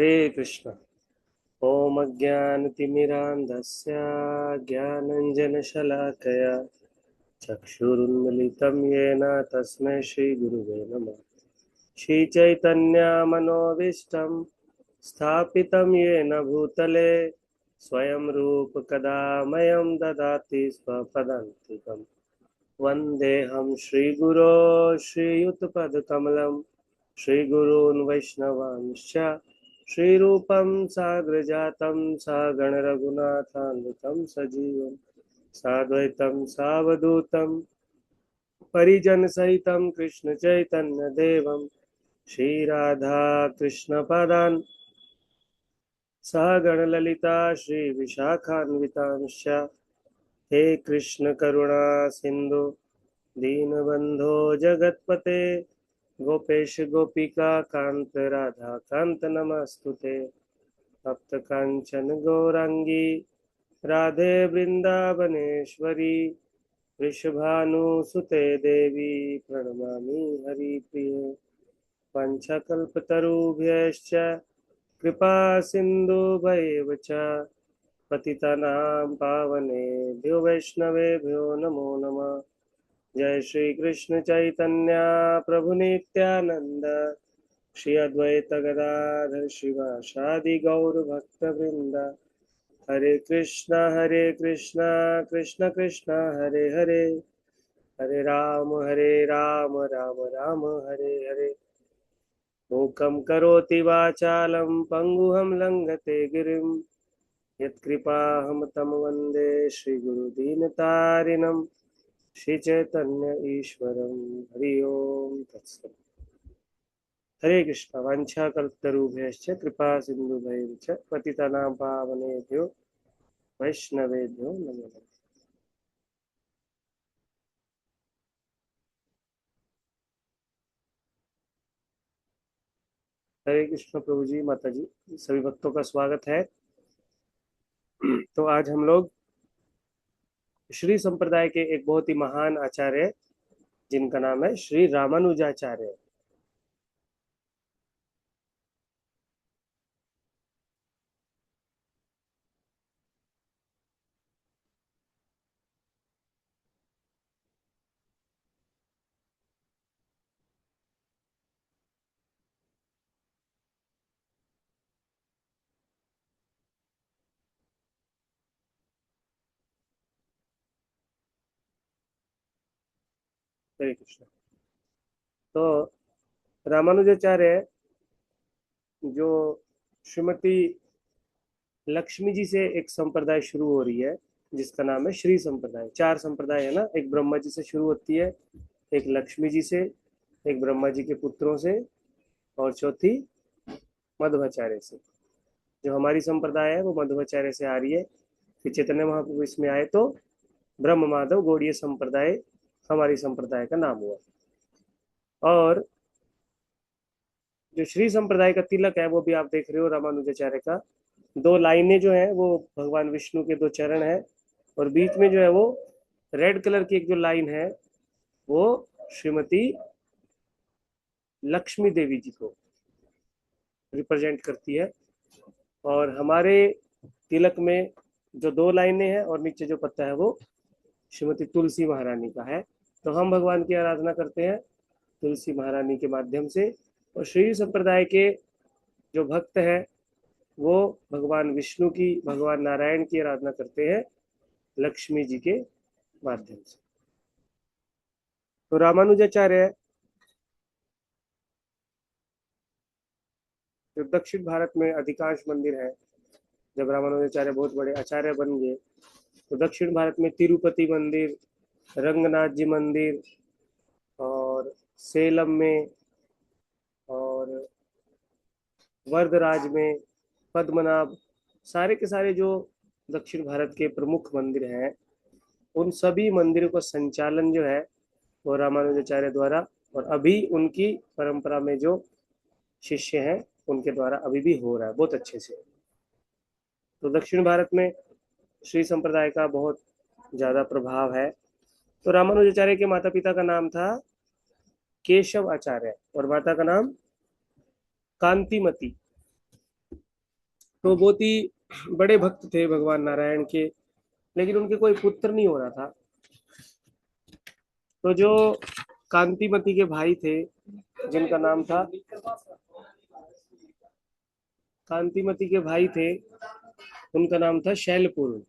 हरे कृष्ण। ओम अज्ञानतिमिरान्धस्य ज्ञानञ्जनशलाकया चक्षुरुन्मिलितं येन तस्मै श्रीगुरुवे नमः। श्रीचैतन्यमनोभीष्टं स्थापितं येन भूतले स्वयं रूप कदा मह्यं ददाति स्वपदान्तिकम्। वन्देऽहं श्रीगुरो श्रीयुतपदकमलं श्रीगुरून् वैष्णवांश्च श्रीरूपं साग्रजातं सागणरघुनाथान्वितं सजीवं साद्वैतं सावधूतं परिजनसहितं कृष्णचैतन्यदेवं श्रीराधा कृष्णपदान् सहगणललिता श्रीविशाखान्वितांश्च। हे कृष्ण करुणा सिंधु दीनबंधो जगतपते गोपेश गोपिका कांत राधा कांत नमस्तुते। तप्त कांचन गौरांगी राधे वृंदावनेश्वरी वृषभानुसुते देवी प्रणमामि हरिप्रिये। पंचकल्पतरुभ्यश्च कृपा सिन्धुभ्यैव च पतितानां पावनेभ्यो वैष्णवेभ्यो नमो नमः। जय श्री कृष्ण चैतन्य प्रभु नित्यानंद श्री अद्वैत गदाधर शिवासादि गौर भक्त वृंद। हरे कृष्णा कृष्ण कृष्ण हरे हरे, हरे राम राम राम हरे हरे। मूकं करोति वाचालं पंगुहं लंघते गिरिं यत्कृपाहं तं वन्दे श्रीगुरुदीनतारिणं श्रीचैतन्य ईश्वरं। हरि ओम तत्सत्। हरे कृष्ण। वाञ्छाकल्पतरुभ्यश्च कृपा सिन्धुभ्यैव च पतितानां पावनेभ्यो वैष्णवेभ्यो नमो नमः। हरे कृष्ण प्रभु जी, माता जी, सभी भक्तों का स्वागत है। तो आज हम लोग श्री संप्रदाय के एक बहुत ही महान आचार्य जिनका नाम है श्री रामानुजाचार्य। हरे कृष्ण। तो रामानुजाचार्य जो श्रीमती लक्ष्मी जी से एक संप्रदाय शुरू हो रही है जिसका नाम है श्री संप्रदाय। चार संप्रदाय है ना, एक ब्रह्मा जी से शुरू होती है, एक लक्ष्मी जी से, एक ब्रह्मा जी के पुत्रों से, और चौथी मध्वाचार्य से। जो हमारी संप्रदाय है वो मध्वाचार्य से आ रही है। फिर चैतन्य महाप्रभु इसमें आए तो ब्रह्म माधव गौड़ीय संप्रदाय हमारी संप्रदाय का नाम हुआ। और जो श्री संप्रदाय का तिलक है वो भी आप देख रहे हो रामानुजाचार्य का। दो लाइनें जो है वो भगवान विष्णु के दो चरण है, और बीच में जो है वो रेड कलर की एक जो लाइन है वो श्रीमती लक्ष्मी देवी जी को रिप्रेजेंट करती है। और हमारे तिलक में जो दो लाइनें हैं और नीचे जो पत्ता है वो श्रीमती तुलसी महारानी का है। तो हम भगवान की आराधना करते हैं तुलसी महारानी के माध्यम से, और श्री संप्रदाय के जो भक्त हैं वो भगवान विष्णु की, भगवान नारायण की आराधना करते हैं लक्ष्मी जी के माध्यम से। तो रामानुजाचार्य जो दक्षिण भारत में अधिकांश मंदिर है, जब रामानुजाचार्य बहुत बड़े आचार्य बन गए तो दक्षिण भारत में तिरुपति मंदिर, रंगनाथ जी मंदिर, और सेलम में, और वरदराज में, पद्मनाभ, सारे के सारे जो दक्षिण भारत के प्रमुख मंदिर हैं उन सभी मंदिरों का संचालन जो है वो रामानुजाचार्य द्वारा, और अभी उनकी परंपरा में जो शिष्य हैं उनके द्वारा अभी भी हो रहा है बहुत अच्छे से। तो दक्षिण भारत में श्री संप्रदाय का बहुत ज्यादा प्रभाव है। तो रामानुजाचार्य के माता पिता का नाम था केशव आचार्य और माता का नाम कांतिमती। तो बहुत ही बड़े भक्त थे भगवान नारायण के, लेकिन उनके कोई पुत्र नहीं हो रहा था। तो जो कांतिमती के भाई थे, जिनका नाम था, कांतिमती के भाई थे, उनका नाम था शैलपुर।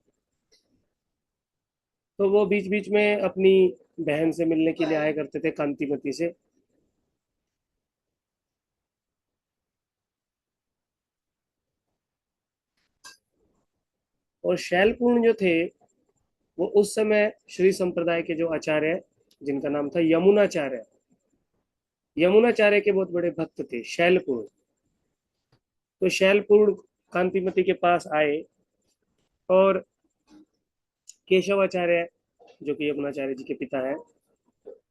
तो वो बीच बीच में अपनी बहन से मिलने के लिए आया करते थे, कांतिमती से। और शैलपूर्ण जो थे, वो उस समय श्री संप्रदाय के जो आचार्य, जिनका नाम था यमुनाचार्य, यमुनाचार्य के बहुत बड़े भक्त थे शैलपूर्ण। तो शैलपूर्ण कांतिमती के पास आए, और केशवाचार्य, जो कि यमुनाचार्य जी के पिता हैं,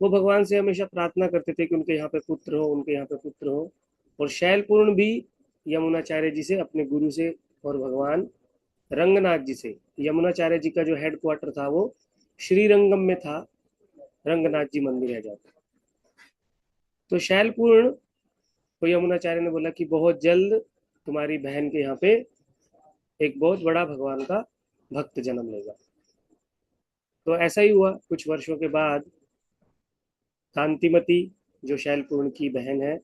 वो भगवान से हमेशा प्रार्थना करते थे कि उनके यहाँ पे पुत्र हो, उनके यहाँ पे पुत्र हो। और शैलपूर्ण भी यमुनाचार्य जी से, अपने गुरु से, और भगवान रंगनाथ जी से, यमुनाचार्य जी का जो हेड क्वार्टर था वो श्रीरंगम में था, रंगनाथ जी मंदिर है जाकर। तो शैलपूर्ण को यमुनाचार्य ने बोला कि बहुत जल्द तुम्हारी बहन के यहाँ पे एक बहुत बड़ा भगवान का भक्त जन्म लेगा। तो ऐसा ही हुआ। कुछ वर्षों के बाद कांतिमती, जो शैलपूर्ण की बहन है,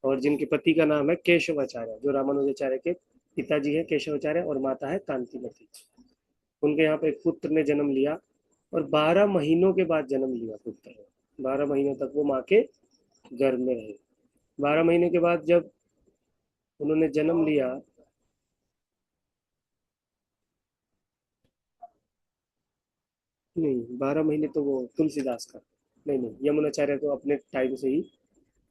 और जिनके पति का नाम है केशवाचार्य, जो रामानुजाचार्य के पिताजी है केशवाचार्य, और माता है कांतिमती, उनके यहाँ पे एक पुत्र ने जन्म लिया। और 12 महीनों के बाद जन्म लिया पुत्र ने। 12 महीनों तक वो माँ के गर्भ में रहे। 12 महीने के बाद जब उन्होंने जन्म लिया, नहीं, 12 महीने तो वो तुलसीदास का, नहीं नहीं, यमुनाचार्य तो अपने टाइम से ही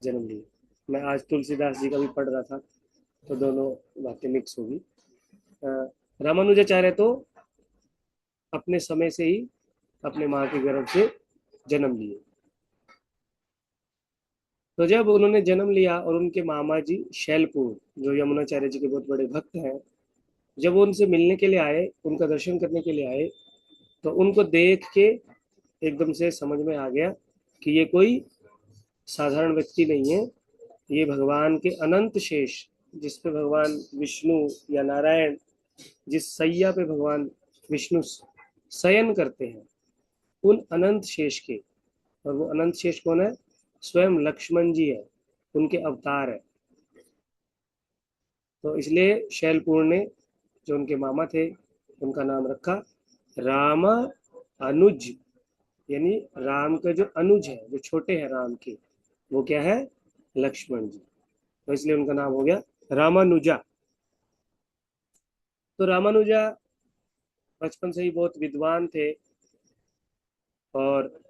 जन्म लिए। मैं आज तुलसीदास जी का भी पढ़ रहा था, तो दोनों बातें मिक्स होगी। अ, रामानुजाचार्य तो अपने समय से ही अपने माँ के गर्भ से जन्म लिए। तो जब उन्होंने जन्म लिया, और उनके मामा जी शैलपुर, जो यमुनाचार्य जी के बहुत बड़े भक्त हैं, जब वो उनसे मिलने के लिए आए, उनका दर्शन करने के लिए आए, तो उनको देख के एकदम से समझ में आ गया कि ये कोई साधारण व्यक्ति नहीं है। ये भगवान के अनंत शेष, जिस पे भगवान विष्णु या नारायण, जिस सैया पे भगवान विष्णु शयन करते हैं, उन अनंत शेष के। और वो अनंत शेष कौन है? स्वयं लक्ष्मण जी है, उनके अवतार है। तो इसलिए शैलपूर्ण ने, जो उनके मामा थे, उनका नाम रखा राम अनुज, यानी राम का जो अनुज है, जो छोटे हैं राम के, वो क्या है? लक्ष्मण जी। तो इसलिए उनका नाम हो गया रामानुजा। तो रामानुजा बचपन से ही बहुत विद्वान थे, और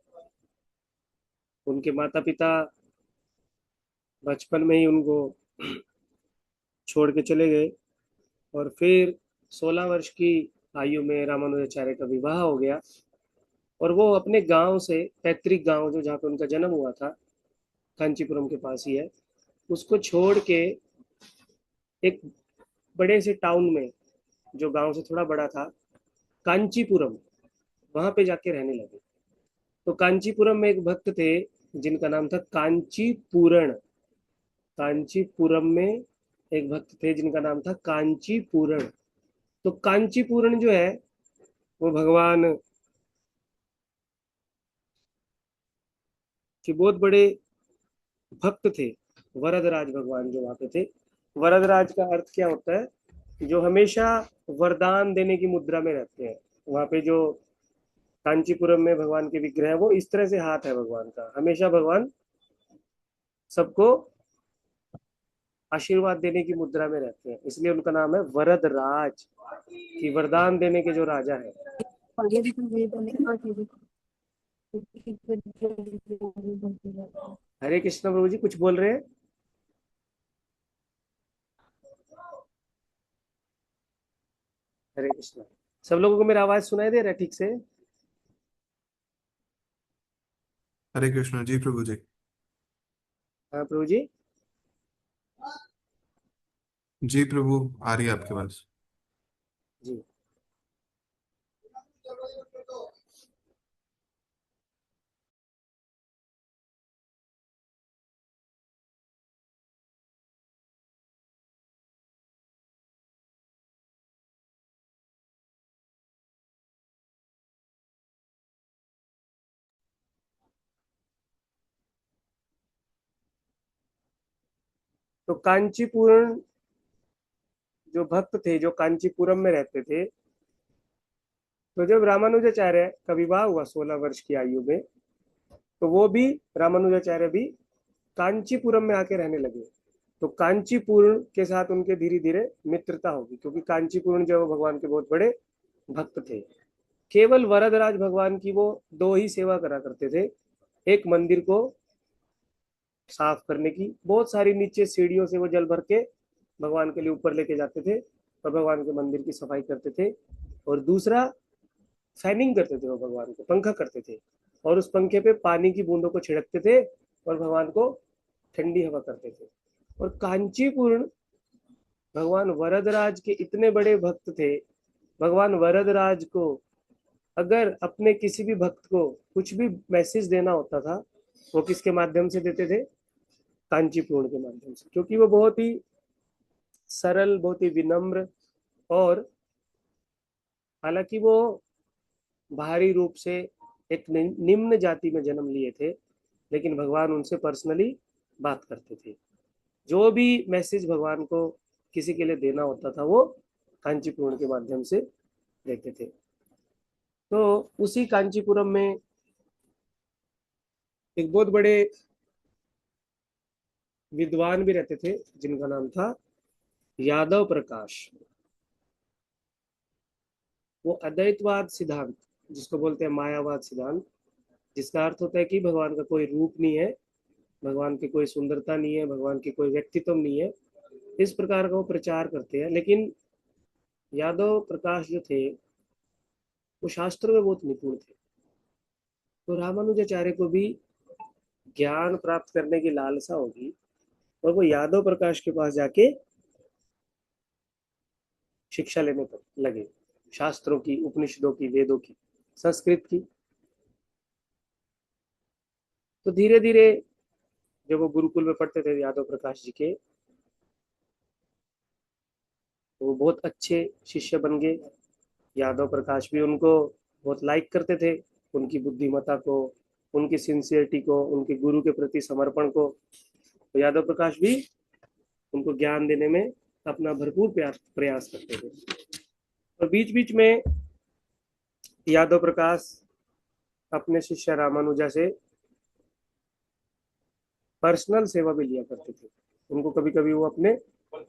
उनके माता पिता बचपन में ही उनको छोड़ के चले गए। और फिर 16 वर्ष की आयु में रामानुजाचार्य का विवाह हो गया, और वो अपने गांव से, पैतृक गांव जो जहाँ पे उनका जन्म हुआ था, कांचीपुरम के पास ही है, उसको छोड़ के एक बड़े से टाउन में, जो गांव से थोड़ा बड़ा था, कांचीपुरम, वहां पे जाके रहने लगे। तो कांचीपुरम में एक भक्त थे, जिनका नाम था कांचीपुरण। कांचीपुरम में एक भक्त थे जिनका नाम था कांचीपुरण। तो कांचीपुरण जो है, वो भगवान के बहुत बड़े भक्त थे। वरदराज भगवान जो वहां पे थे, वरदराज का अर्थ क्या होता है? जो हमेशा वरदान देने की मुद्रा में रहते हैं। वहां पे जो कांचीपुरम में भगवान के विग्रह है, वो इस तरह से हाथ है भगवान का, हमेशा भगवान सबको आशीर्वाद देने की मुद्रा में रहते हैं, इसलिए उनका नाम है वरदराज, कि वरदान देने के जो राजा है। हरे कृष्ण प्रभु जी, कुछ बोल रहे हैं? हरे कृष्ण। सब लोगों को मेरा आवाज सुनाई दे रहा है ठीक से? हरे कृष्ण जी प्रभु जी। हाँ प्रभु जी। जी प्रभु, आ रही है आपके पास। जी। तो कांचीपुरम जो भक्त थे, जो कांचीपुरम में रहते थे, तो जब रामानुजाचार्य का विवाह हुआ 16 वर्ष की आयु में, तो वो भी, रामानुजाचार्य भी कांचीपुरम में आके रहने लगे। तो कांचीपुरम के साथ उनके धीरे धीरे मित्रता होगी, क्योंकि कांचीपुरम जो है वो भगवान के बहुत बड़े भक्त थे। केवल वरदराज भगवान की वो दो ही सेवा करा करते थे। एक मंदिर को साफ करने की, बहुत सारी नीचे सीढ़ियों से वो जल भर के भगवान के लिए ऊपर लेके जाते थे और भगवान के मंदिर की सफाई करते थे। और दूसरा, फैनिंग करते थे, वो भगवान को पंखा करते थे और उस पंखे पे पानी की बूंदों को छिड़कते थे और भगवान को ठंडी हवा करते थे। और कांचीपुरम भगवान वरदराज के इतने बड़े भक्त थे। भगवान वरदराज को अगर अपने किसी भी भक्त को कुछ भी मैसेज देना होता था, वो किसके माध्यम से देते थे? कांचीपुरम के माध्यम से, क्योंकि वो बहुत ही सरल, बहुत ही विनम्र, और हालांकि वो बाहरी रूप से एक निम्न जाति में जन्म लिए थे, लेकिन भगवान उनसे पर्सनली बात करते थे। जो भी मैसेज भगवान को किसी के लिए देना होता था, वो कांचीपुरम के माध्यम से देते थे। तो उसी कांचीपुरम में एक बहुत बड़े विद्वान भी रहते थे, जिनका नाम था यादव प्रकाश। वो अद्वैतवाद सिद्धांत, जिसको बोलते हैं मायावाद सिद्धांत, जिसका अर्थ होता है कि भगवान का कोई रूप नहीं है, भगवान की कोई सुंदरता नहीं है, भगवान की कोई व्यक्तित्व नहीं है, इस प्रकार का वो प्रचार करते हैं। लेकिन यादव प्रकाश जो थे, वो शास्त्रों में बहुत निपुण थे। तो रामानुजाचार्य को भी ज्ञान प्राप्त करने की लालसा होगी, और वो यादव प्रकाश के पास जाके शिक्षा लेने पर लगे, शास्त्रों की, उपनिषदों की, वेदों की, संस्कृत की। तो धीरे धीरे जब वो गुरुकुल में पढ़ते थे यादव प्रकाश जी के, तो वो बहुत अच्छे शिष्य बन गए। यादव प्रकाश भी उनको बहुत लाइक करते थे, उनकी बुद्धिमत्ता को, उनकी सिंसियरिटी को, उनके गुरु के प्रति समर्पण को। तो यादव प्रकाश भी उनको ज्ञान देने में अपना भरपूर प्रयास करते थे। और बीच बीच में यादव प्रकाश अपने शिष्य रामानुजा से पर्सनल सेवा भी लिया करते थे। उनको कभी कभी वो अपने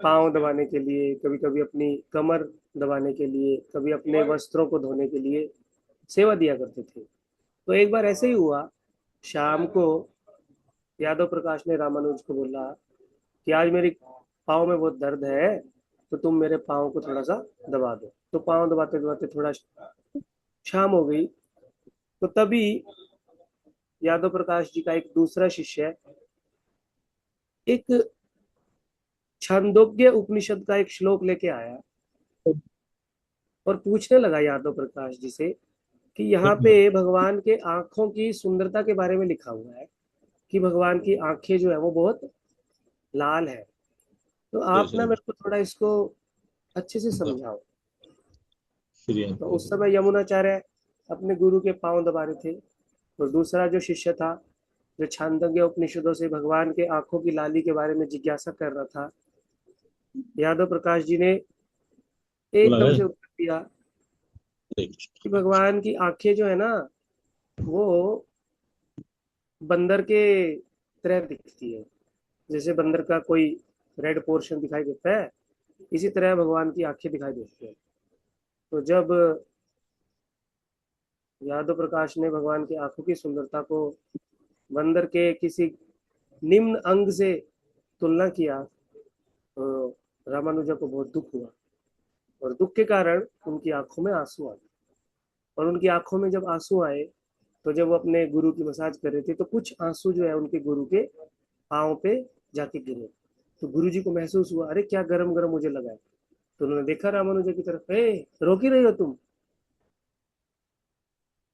पाँव दबाने के लिए, कभी कभी अपनी कमर दबाने के लिए, कभी अपने वस्त्रों को धोने के लिए सेवा दिया करते थे। तो एक बार ऐसे ही हुआ, शाम को यादव प्रकाश ने रामानुज को बोला कि आज मेरी पाँव में बहुत दर्द है, तो तुम मेरे पाँव को थोड़ा सा दबा दो। तो पाँव दबाते दबाते थोड़ा शाम हो गई। तो तभी यादव प्रकाश जी का एक दूसरा शिष्य एक छांदोग्य उपनिषद का एक श्लोक लेके आया और पूछने लगा यादव प्रकाश जी से कि यहाँ पे भगवान के आंखों की सुंदरता के बारे में लिखा हुआ है कि भगवान की आंखें जो है वो बहुत लाल है। तो आप ना मेरे को थोड़ा इसको अच्छे से समझाओ। तो उस समय यमुनाचार्य अपने गुरु के पांव दबा रहे थे, और दूसरा जो शिष्य था, जो छांदोग्य उपनिषदों से भगवान के आंखों की लाली के बारे में जिज्ञासा कर रहा था, यादव प्रकाश जी ने एकदम से उत्तर दिया कि भगवान की आंखें जो है ना, वो बंदर के तरह दिखती है। जैसे बंदर का कोई रेड पोर्शन दिखाई देता है, इसी तरह भगवान की आंखें दिखाई देती है। तो जब यादव प्रकाश ने भगवान की आंखों की सुंदरता को बंदर के किसी निम्न अंग से तुलना किया, तो रामानुजा को बहुत दुख हुआ, और दुख के कारण उनकी आंखों में आंसू आ गए। और उनकी आंखों में जब आंसू आए, तो जब वो अपने गुरु की मसाज कर रहे थे, तो कुछ आंसू जो है उनके गुरु के पाँव पे जाके गिरे। तो गुरु जी को महसूस हुआ, अरे क्या गरम गरम मुझे लगा है। तो उन्होंने देखा रामानुजा की तरफ, ए रोक ही रही हो तुम,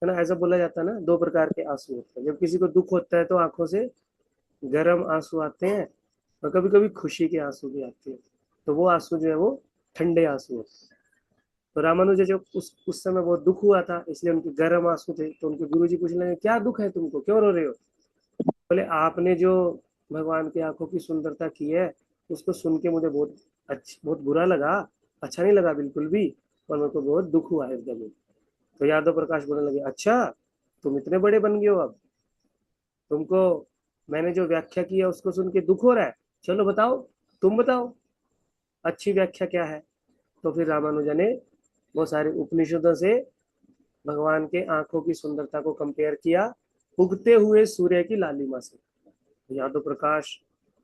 है ना। ऐसा बोला जाता है ना, दो प्रकार के आंसू होते हैं। जब किसी को दुख होता है तो आंखों से गर्म आंसू आते हैं, और कभी कभी खुशी के आंसू भी आते हैं। तो वो आंसू जो है वो ठंडे आंसू होते हैं। तो रामानुजा जो उस समय बहुत दुख हुआ था, इसलिए उनके गर्म आंसू थे। तो उनके गुरुजी पूछने लगे, क्या दुख है तुमको, क्यों रो रहे हो? बोले, आपने जो भगवान की आंखों की सुंदरता की है, उसको सुन के मुझे बहुत बुरा लगा, अच्छा नहीं लगा बिल्कुल भी, और मेरे को बहुत दुख हुआ हृदय में। तो यादव प्रकाश बोलने लगे, अच्छा तुम इतने बड़े बन गए हो अब, तुमको मैंने जो व्याख्या की है उसको सुन के दुख हो रहा है, चलो बताओ, तुम बताओ अच्छी व्याख्या क्या है। तो फिर रामानुजा ने वो सारे उपनिषदों से भगवान के आंखों की सुंदरता को कंपेयर किया उगते हुए सूर्य की लालिमा से। यादव प्रकाश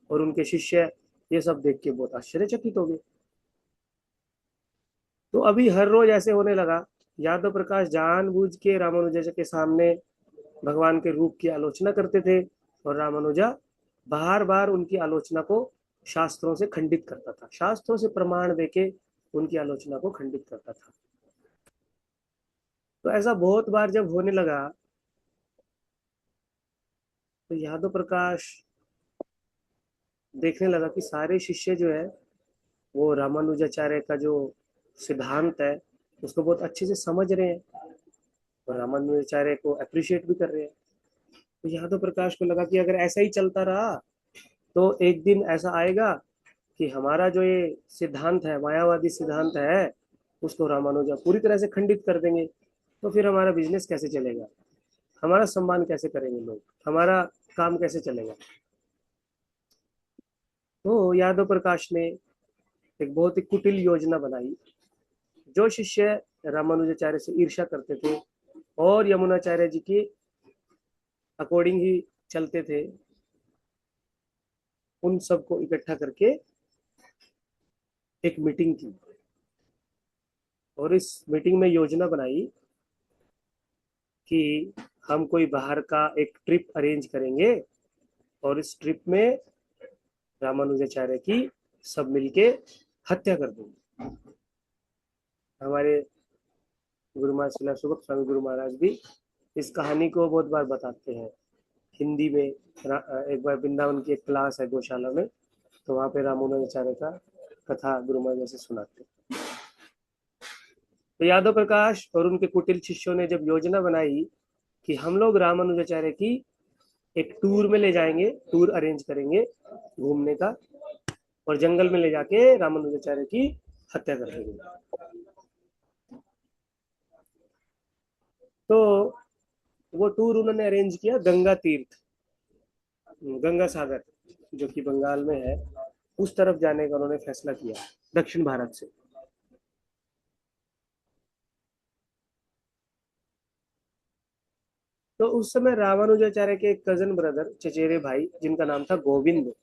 और उनके शिष्य ये सब देख के बहुत आश्चर्यचकित हो गए। तो अभी हर रोज ऐसे होने लगा, यादव प्रकाश जानबूझ के रामानुजा के सामने भगवान के रूप की आलोचना करते थे, और रामानुजा बार बार उनकी आलोचना को शास्त्रों से खंडित करता था, शास्त्रों से प्रमाण देके उनकी आलोचना को खंडित करता था। तो ऐसा बहुत बार जब होने लगा, तो यादव प्रकाश देखने लगा कि सारे शिष्य जो है वो रामानुजाचार्य का जो सिद्धांत है उसको बहुत अच्छे से समझ रहे हैं, और रामानुजाचार्य को अप्रिशिएट भी कर रहे हैं। तो यादव प्रकाश को लगा कि अगर ऐसा ही चलता रहा तो एक दिन ऐसा आएगा कि हमारा जो ये सिद्धांत है, मायावादी सिद्धांत है, उसको रामानुजा पूरी तरह से खंडित कर देंगे। तो फिर हमारा बिजनेस कैसे चलेगा, हमारा सम्मान कैसे करेंगे लोग, हमारा काम कैसे चलेगा। तो यादव प्रकाश ने एक बहुत ही कुटिल योजना बनाई। जो शिष्य रामानुजाचार्य से ईर्ष्या करते थे और यमुनाचार्य जी के अकॉर्डिंग ही चलते थे, उन सबको इकट्ठा करके एक मीटिंग की, और इस मीटिंग में योजना बनाई कि हम कोई बाहर का एक ट्रिप अरेंज करेंगे, और इस ट्रिप में रामानुजाचार्य की सब मिलके हत्या कर देंगे। हमारे गुरु महाराज शिला सुबक स्वामी गुरु महाराज भी इस कहानी को बहुत बार बताते हैं हिंदी में। एक बार वृंदावन की एक क्लास है गौशाला में, तो वहाँ पे रामानुजाचार्य का कथा गुरु महाराज से सुनाते हैं। तो यादव प्रकाश और उनके कुटिल शिष्यों ने जब योजना बनाई कि हम लोग रामानुजाचार्य की एक टूर में ले जाएंगे, टूर अरेंज करेंगे घूमने का, और जंगल में ले जाके रामानुजाचार्य की हत्या कर देंगे। तो वो टूर उन्होंने अरेंज किया गंगा तीर्थ, गंगा सागर जो कि बंगाल में है, उस तरफ जाने का उन्होंने फैसला किया दक्षिण भारत से। तो उस समय रामानुजाचार्य के एक कजन ब्रदर, चचेरे भाई, जिनका नाम था गोविंद,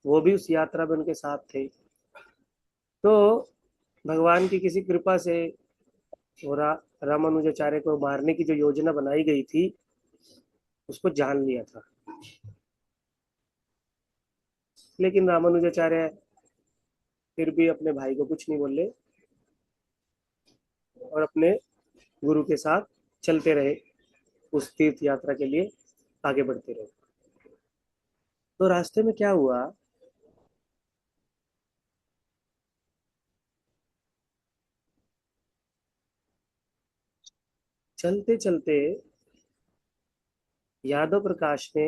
वो भी उस यात्रा में उनके साथ थे। तो भगवान की किसी कृपा से वो रामानुजाचार्य को मारने की जो योजना बनाई गई थी उसको जान लिया था, लेकिन रामानुजाचार्य फिर भी अपने भाई को कुछ नहीं बोले और अपने गुरु के साथ चलते रहे, उस तीर्थ यात्रा के लिए आगे बढ़ते रहे। तो रास्ते में क्या हुआ, चलते चलते यादव प्रकाश ने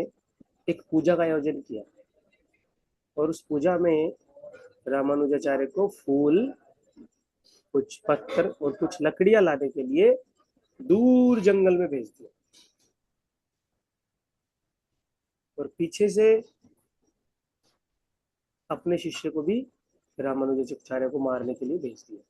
एक पूजा का आयोजन किया, और उस पूजा में रामानुजाचार्य को फूल, कुछ पत्थर और कुछ लकड़ियां लाने के लिए दूर जंगल में भेज दिया, और पीछे से अपने शिष्य को भी रामानुजाचार्य को मारने के लिए भेज दिया।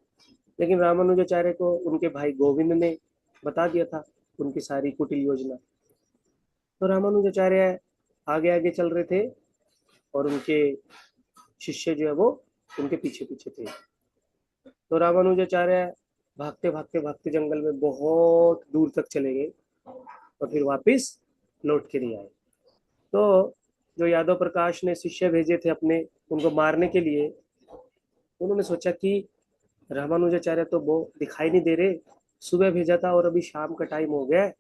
लेकिन रामानुजाचार्य को उनके भाई गोविंद ने बता दिया था उनकी सारी कुटिल योजना। तो रामानुजाचार्य आगे आगे चल रहे थे, और उनके शिष्य जो है वो उनके पीछे पीछे थे। तो रामानुजाचार्य भागते भागते भागते जंगल में बहुत दूर तक चले गए, और फिर वापस लौट के नहीं आए। तो जो यादव प्रकाश ने शिष्य भेजे थे अपने उनको मारने के लिए, उन्होंने सोचा कि रामानुजाचार्य तो वो दिखाई नहीं दे रहे, सुबह भेजा था और अभी शाम का टाइम हो गया है,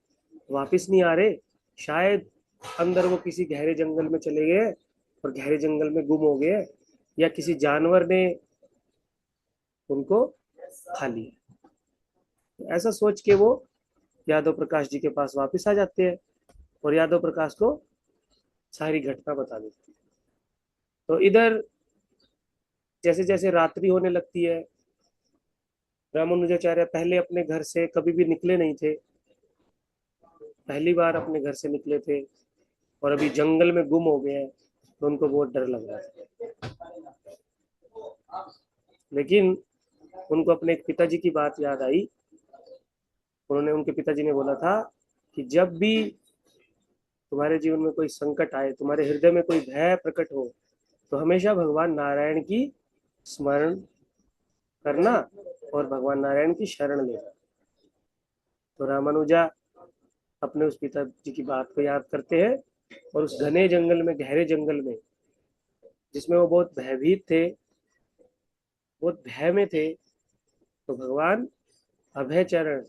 वापिस नहीं आ रहे, शायद अंदर वो किसी गहरे जंगल में चले गए और गहरे जंगल में गुम हो गए, या किसी जानवर ने उनको खा लिया। तो ऐसा सोच के वो यादव प्रकाश जी के पास वापस आ जाते हैं, और यादव प्रकाश को सारी घटना बता देते हैं। तो इधर जैसे जैसे रात्रि होने लगती है, रामानुजाचार्य पहले अपने घर से कभी भी निकले नहीं थे, पहली बार अपने घर से निकले थे और अभी जंगल में गुम हो गए हैं, तो उनको बहुत डर लग रहा था। लेकिन उनको अपने एक पिताजी की बात याद आई। उन्होंने, उनके पिताजी ने बोला था कि जब भी तुम्हारे जीवन में कोई संकट आए, तुम्हारे हृदय में कोई भय प्रकट हो, तो हमेशा भगवान नारायण की स्मरण करना और भगवान नारायण की शरण लेना। तो रामानुजा अपने उस पिताजी की बात को याद करते हैं और उस घने जंगल में, गहरे जंगल में, जिसमें वो बहुत भयभीत थे, बहुत भय में थे, तो भगवान अभय चरण,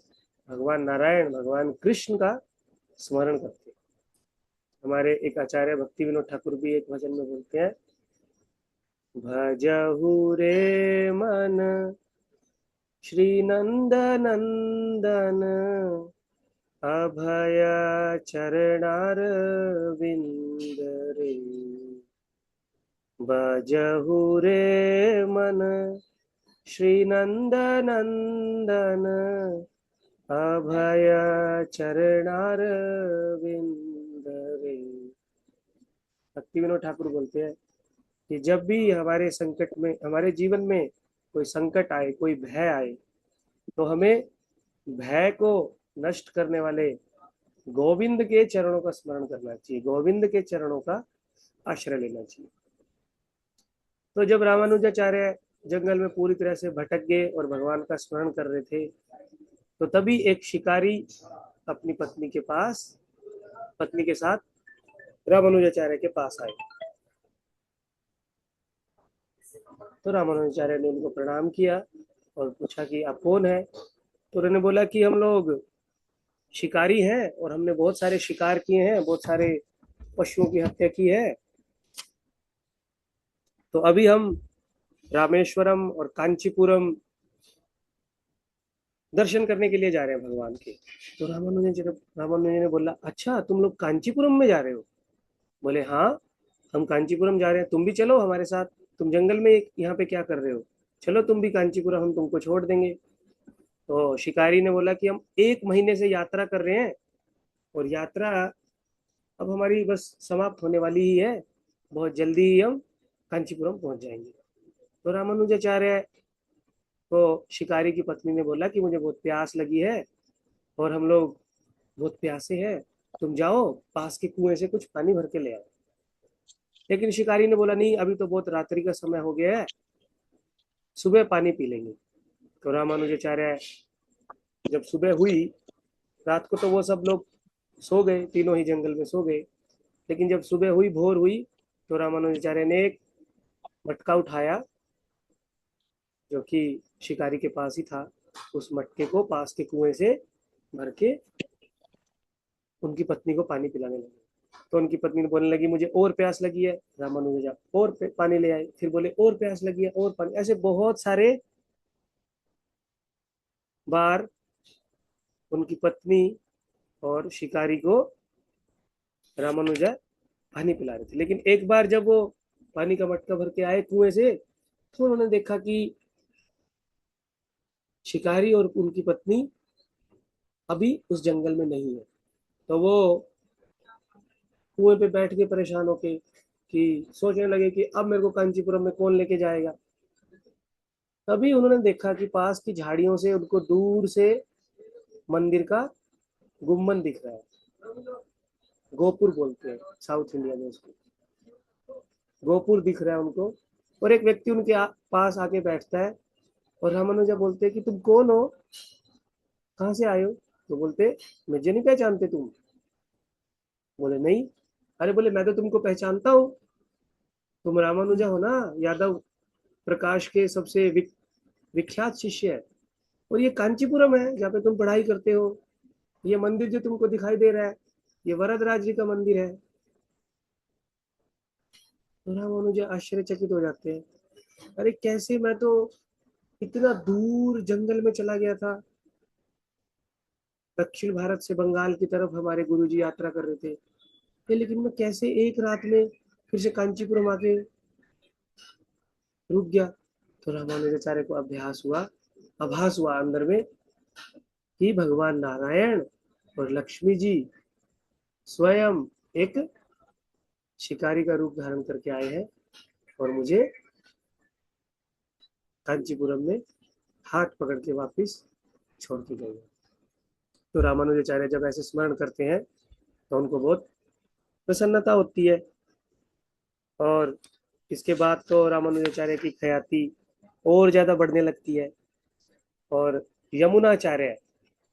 भगवान नारायण, भगवान कृष्ण का स्मरण करते हैं। हमारे एक आचार्य भक्ति विनोद ठाकुर भी एक भजन में बोलते हैं, भजहु रे मन श्री नंद नंदन, अभय चरणार विंद रे। भजहु रे मन श्री नंद नंदन, अभय चरणार विंद रे। भक्ति विनोद ठाकुर बोलते हैं कि जब भी हमारे संकट में, हमारे जीवन में कोई संकट आए, कोई भय आए, तो हमें भय को नष्ट करने वाले गोविंद के चरणों का स्मरण करना चाहिए, गोविंद के चरणों का आश्रय लेना चाहिए। तो जब रामानुजाचार्य जंगल में पूरी तरह से भटक गए और भगवान का स्मरण कर रहे थे, तो तभी एक शिकारी अपनी पत्नी के पास, पत्नी के साथ रामानुजाचार्य के पास आए। तो रामानुजाचार्य ने उनको प्रणाम किया और पूछा कि आप कौन है। तो उन्होंने बोला कि हम लोग शिकारी हैं और हमने बहुत सारे शिकार किए हैं, बहुत सारे पशुओं की हत्या की है, तो अभी हम रामेश्वरम और कांचीपुरम दर्शन करने के लिए जा रहे हैं भगवान के। तो रामानुज ने बोला, अच्छा तुम लोग कांचीपुरम में जा रहे हो? बोले हाँ, हम कांचीपुरम जा रहे हैं, तुम भी चलो हमारे साथ। तुम जंगल में यहाँ पे क्या कर रहे हो, चलो तुम भी कांचीपुरम, हम तुमको छोड़ देंगे। तो शिकारी ने बोला कि हम 1 महीने से यात्रा कर रहे हैं और यात्रा अब हमारी बस समाप्त होने वाली ही है, बहुत जल्दी ही हम कांचीपुरम पहुंच जाएंगे। तो रामानुजाचार्य को शिकारी की पत्नी ने बोला कि मुझे बहुत प्यास लगी है और हम लोग बहुत प्यासे हैं, तुम जाओ पास के कुएं से कुछ पानी भर के ले आओ। लेकिन शिकारी ने बोला, नहीं अभी तो बहुत रात्रि का समय हो गया है, सुबह पानी पी लेंगे। तो रामानुजाचार्य, जब सुबह हुई, रात को तो वो सब लोग सो गए, तीनों ही जंगल में सो गए, लेकिन जब सुबह हुई, भोर हुई, तो रामानुजाचार्य ने एक मटका उठाया जो कि शिकारी के पास ही था, उस मटके को पास के कुएं से भर के उनकी पत्नी को पानी पिलाने लगे। तो उनकी पत्नी ने बोलने लगी, मुझे और प्यास लगी है। रामानुजा और पानी ले आए, फिर बोले और प्यास लगी है, और पानी। ऐसे बहुत सारे बार उनकी पत्नी और शिकारी को रामानुजा पानी पिला रहे थे। लेकिन एक बार जब वो पानी का मटका भर के आए कुएं से, तो उन्होंने देखा कि शिकारी और उनकी पत्नी अभी उस जंगल में नहीं है। तो वो कुएं पे बैठ के परेशान होके कि सोचने लगे कि अब मेरे को कांचीपुरम में कौन लेके जाएगा। तभी उन्होंने देखा कि पास की झाड़ियों से उनको दूर से मंदिर का गुम्बद दिख रहा है, गोपुर बोलते हैं साउथ इंडिया में उसको, गोपुर दिख रहा है उनको। और एक व्यक्ति उनके पास आके बैठता है और रामानुजा बोलते हैं कि तुम कौन हो, कहाँ से आए हो? तो बोलते, मुझे नहीं पहचानते तुम? बोले नहीं। अरे बोले, मैं तो तुमको पहचानता हूँ, तुम रामानुजा हो ना, यादव प्रकाश के सबसे विख्यात शिष्य है। और ये कांचीपुरम है जहाँ पे तुम पढ़ाई करते हो, ये मंदिर जो तुमको दिखाई दे रहा है, ये वरदराज जी का मंदिर है। तो रामानुजा आश्चर्यचकित हो जाते हैं, अरे कैसे, मैं तो इतना दूर जंगल में चला गया था, दक्षिण भारत से बंगाल की तरफ हमारे गुरुजी यात्रा कर रहे थे, लेकिन मैं कैसे एक रात में फिर से कांचीपुरम आके रुक गया। तो रामानुजाचार्य को आभास हुआ अंदर में कि भगवान नारायण और लक्ष्मी जी स्वयं एक शिकारी का रूप धारण करके आए हैं और मुझे कांचीपुरम में हाथ पकड़ के वापिस छोड़ के गए। तो रामानुजाचार्य जब ऐसे स्मरण करते हैं तो उनको बहुत प्रसन्नता होती है। और इसके बाद तो रामानुजाचार्य की ख्याति और ज्यादा बढ़ने लगती है। और यमुनाचार्य,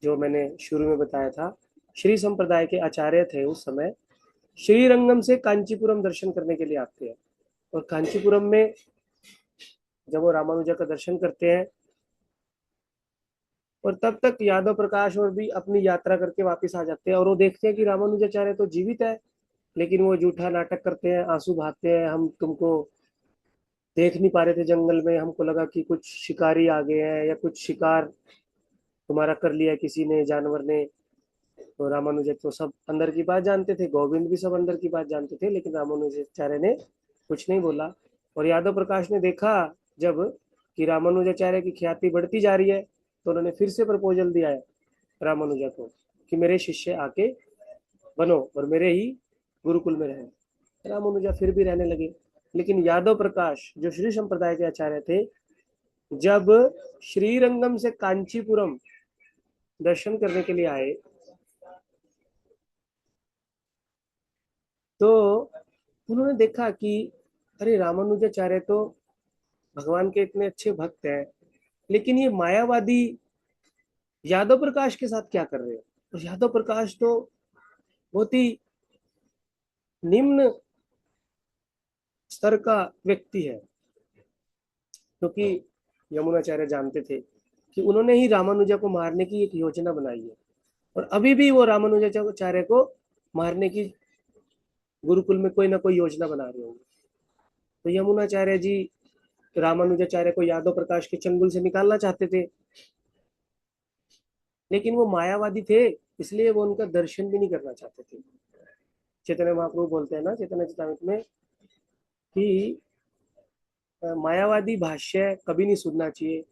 जो मैंने शुरू में बताया था, श्री संप्रदाय के आचार्य थे उस समय, श्रीरंगम से कांचीपुरम दर्शन करने के लिए आते हैं। और कांचीपुरम में जब वो रामानुजा का दर्शन करते हैं, और तब तक यादव प्रकाश और भी अपनी यात्रा करके वापस आ जाते हैं, और वो देखते हैं कि रामानुजाचार्य तो जीवित है, लेकिन वो झूठा नाटक करते हैं, आंसू बहाते हैं, हम तुमको देख नहीं पा रहे थे जंगल में, हमको लगा कि कुछ शिकारी आ गए हैं या कुछ शिकार तुम्हारा कर लिया किसी ने, जानवर ने। तो रामानुज तो सब अंदर की बात जानते थे, गोविंद भी सब अंदर की बात जानते थे, लेकिन रामानुजाचार्य ने कुछ नहीं बोला। और यादव प्रकाश ने देखा जब कि रामानुजाचार्य की ख्याति बढ़ती जा रही है, तो उन्होंने फिर से प्रपोजल दिया है रामानुजा को कि मेरे शिष्य आके बनो और मेरे ही गुरुकुल में रहे। रामानुजा फिर भी रहने लगे। लेकिन यादव प्रकाश जो श्री संप्रदाय के आचार्य थे, जब श्रीरंगम से कांचीपुरम दर्शन करने के लिए आए, तो उन्होंने देखा कि अरे रामानुजाचार्य तो भगवान के इतने अच्छे भक्त हैं, लेकिन ये मायावादी यादव प्रकाश के साथ क्या कर रहे हैं। और यादव प्रकाश तो बहुत ही निम्न स्तर का व्यक्ति है, क्योंकि यमुनाचार्य जानते थे कि उन्होंने ही रामानुजा को मारने की एक योजना बनाई है, और अभी भी वो रामानुजाचार्य को मारने की गुरुकुल में कोई ना कोई योजना बना रहे होंगे। तो यमुनाचार्य जी रामानुजाचार्य को यादव प्रकाश के चंगुल से निकालना चाहते थे, लेकिन वो मायावादी थे, इसलिए वो उनका दर्शन भी नहीं करना चाहते थे। चैतन्य महाप्रभु बोलते हैं ना चैतन्य चरितामृत में कि मायावादी भाष्य कभी नहीं सुनना चाहिए,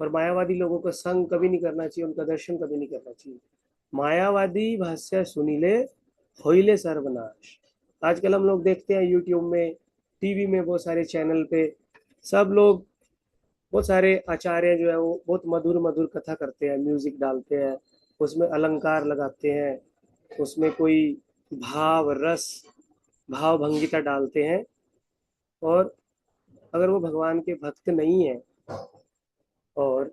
और मायावादी लोगों का संग कभी नहीं करना चाहिए, उनका दर्शन कभी नहीं करना चाहिए। मायावादी भाष्य सुनीले होइले सर्वनाश। आजकल हम लोग देखते हैं यूट्यूब में, टीवी में, बहुत सारे चैनल पे सब लोग, बहुत सारे आचार्य जो है वो बहुत मधुर मधुर कथा करते हैं, म्यूजिक डालते हैं, उसमें अलंकार लगाते हैं, उसमें कोई भाव रस भाव भंगिता डालते हैं। और अगर वो भगवान के भक्त नहीं है और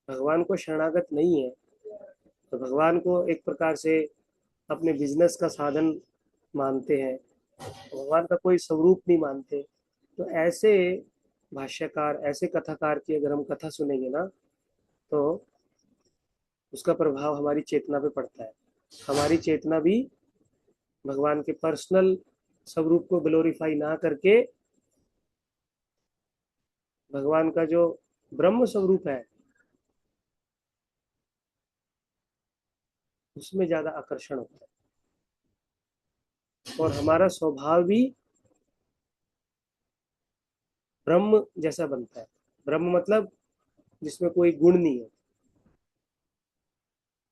भगवान को शरणागत नहीं है, तो भगवान को एक प्रकार से अपने बिजनेस का साधन मानते हैं, भगवान का कोई स्वरूप नहीं मानते, तो ऐसे भाष्यकार, ऐसे कथाकार की अगर हम कथा सुनेंगे ना, तो उसका प्रभाव हमारी चेतना पे पड़ता है। हमारी चेतना भी भगवान के पर्सनल स्वरूप को ग्लोरीफाई ना करके भगवान का जो ब्रह्म स्वरूप है उसमें ज्यादा आकर्षण होता है। और हमारा स्वभाव भी ब्रह्म जैसा बनता है। ब्रह्म मतलब जिसमें कोई गुण नहीं है,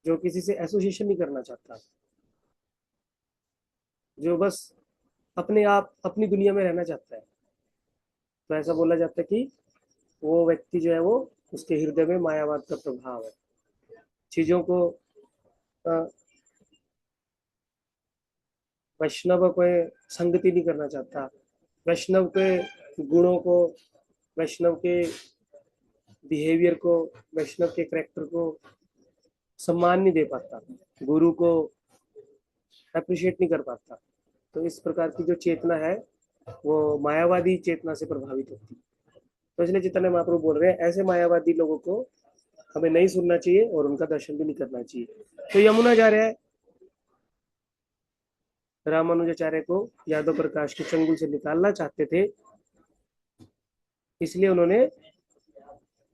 जो किसी से एसोसिएशन नहीं करना चाहता, जो बस अपने आप अपनी दुनिया में रहना चाहता है। तो ऐसा बोला जाता है कि वो व्यक्ति जो है वो, उसके हृदय में मायावाद का प्रभाव है। चीजों को वैष्णव को संगति नहीं करना चाहता, वैष्णव के गुणों को, वैष्णव के बिहेवियर को, वैष्णव के करेक्टर को सम्मान नहीं दे पाता, गुरु को अप्रिशिएट नहीं कर पाता। तो इस प्रकार की जो चेतना है वो मायावादी चेतना से प्रभावित होती है। तो इसलिए चैतन्य महाप्रभु बोल रहे हैं ऐसे मायावादी लोगों को हमें नहीं सुनना चाहिए और उनका दर्शन भी नहीं करना चाहिए। तो यमुना जा रहा है, रामानुजाचार्य को यादव प्रकाश के चंगुल से निकालना चाहते थे, इसलिए उन्होंने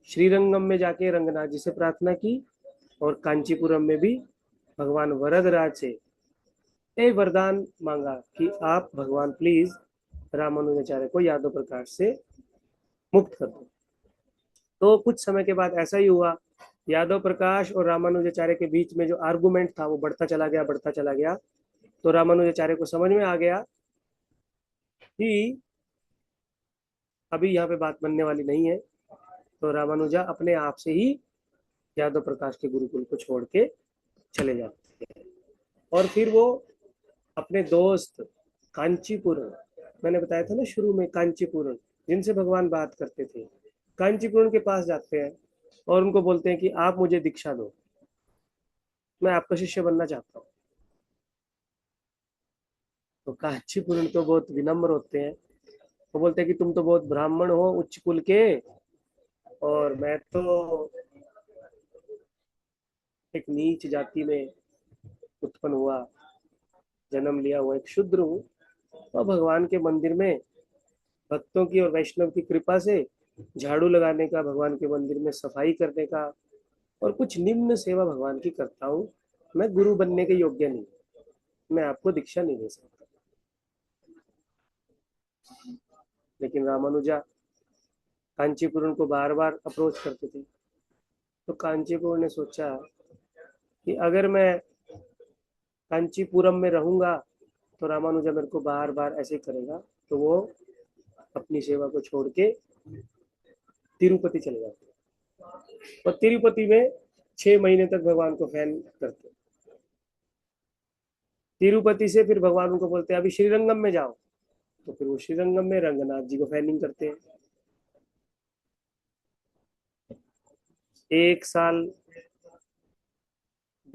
श्रीरंगम में जाके रंगनाथ जी से प्रार्थना की, और कांचीपुरम में भी भगवान वरदराज से एक वरदान मांगा कि आप भगवान प्लीज रामानुजाचार्य को यादव प्रकाश से मुक्त कर दो। तो कुछ समय के बाद ऐसा ही हुआ, यादव प्रकाश और रामानुजाचार्य के बीच में जो आर्गुमेंट था वो बढ़ता चला गया, बढ़ता चला गया। तो रामानुजाचार्य को समझ में आ गया कि अभी यहाँ पे बात बनने वाली नहीं है। तो रामानुजा अपने आप से ही यादव प्रकाश के गुरुकुल को छोड़ के चले जाते हैं। और फिर वो अपने दोस्त कांचीपुरम, मैंने बताया था ना शुरू में, कांचीपुरम जिनसे भगवान बात करते थे, कांचीपुरम के पास जाते हैं और उनको बोलते हैं कि आप मुझे दीक्षा दो, मैं आपका शिष्य बनना चाहता हूँ। तो कांचीपुरम तो बहुत विनम्र होते हैं, वो बोलते हैं कि तुम तो बहुत ब्राह्मण हो, उच्च कुल के, और मैं तो एक नीच जाति में उत्पन्न हुआ, जन्म लिया हुआ एक शूद्र हूँ। और भगवान के मंदिर में भक्तों की और वैष्णव की कृपा से झाड़ू लगाने का, भगवान के मंदिर में सफाई करने का और कुछ निम्न सेवा भगवान की करता हूँ। मैं गुरु बनने के योग्य नहीं, मैं आपको दीक्षा नहीं दे सकता। लेकिन रामानुजा कांचीपुरम को बार बार अप्रोच करते थे। तो कांचीपुरम ने सोचा कि अगर मैं कांचीपुरम में रहूंगा तो रामानुजा मेरे को बार बार ऐसे करेगा, तो वो अपनी सेवा को छोड़ के तिरुपति चले जाते और तिरुपति में 6 महीने तक भगवान को फैन करते। तिरुपति से फिर भगवान उनको बोलते हैं अभी श्रीरंगम में जाओ, तो फिर वो श्रीरंगम में रंगनाथ जी को फैनिंग करते हैं। 1 साल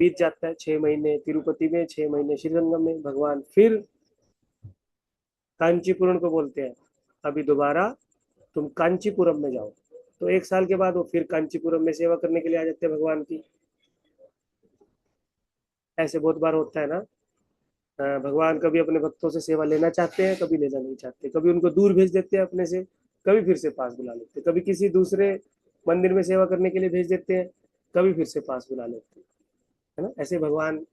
बीत जाता है, 6 महीने तिरुपति में, 6 महीने श्रीरंगम में। भगवान फिर कांचीपुरम को बोलते हैं अभी दोबारा तुम कांचीपुरम में जाओ। तो 1 साल के बाद वो फिर कांचीपुरम में सेवा करने के लिए आ जाते हैं भगवान की। ऐसे बहुत बार होता है ना, भगवान कभी अपने भक्तों से सेवा लेना चाहते हैं, कभी लेना नहीं चाहते, कभी उनको दूर भेज देते हैं अपने से, कभी फिर से पास बुला लेते हैं, कभी किसी दूसरे मंदिर में सेवा करने के लिए भेज देते हैं, कभी फिर से पास बुला लेते हैं, है ना। ऐसे भगवान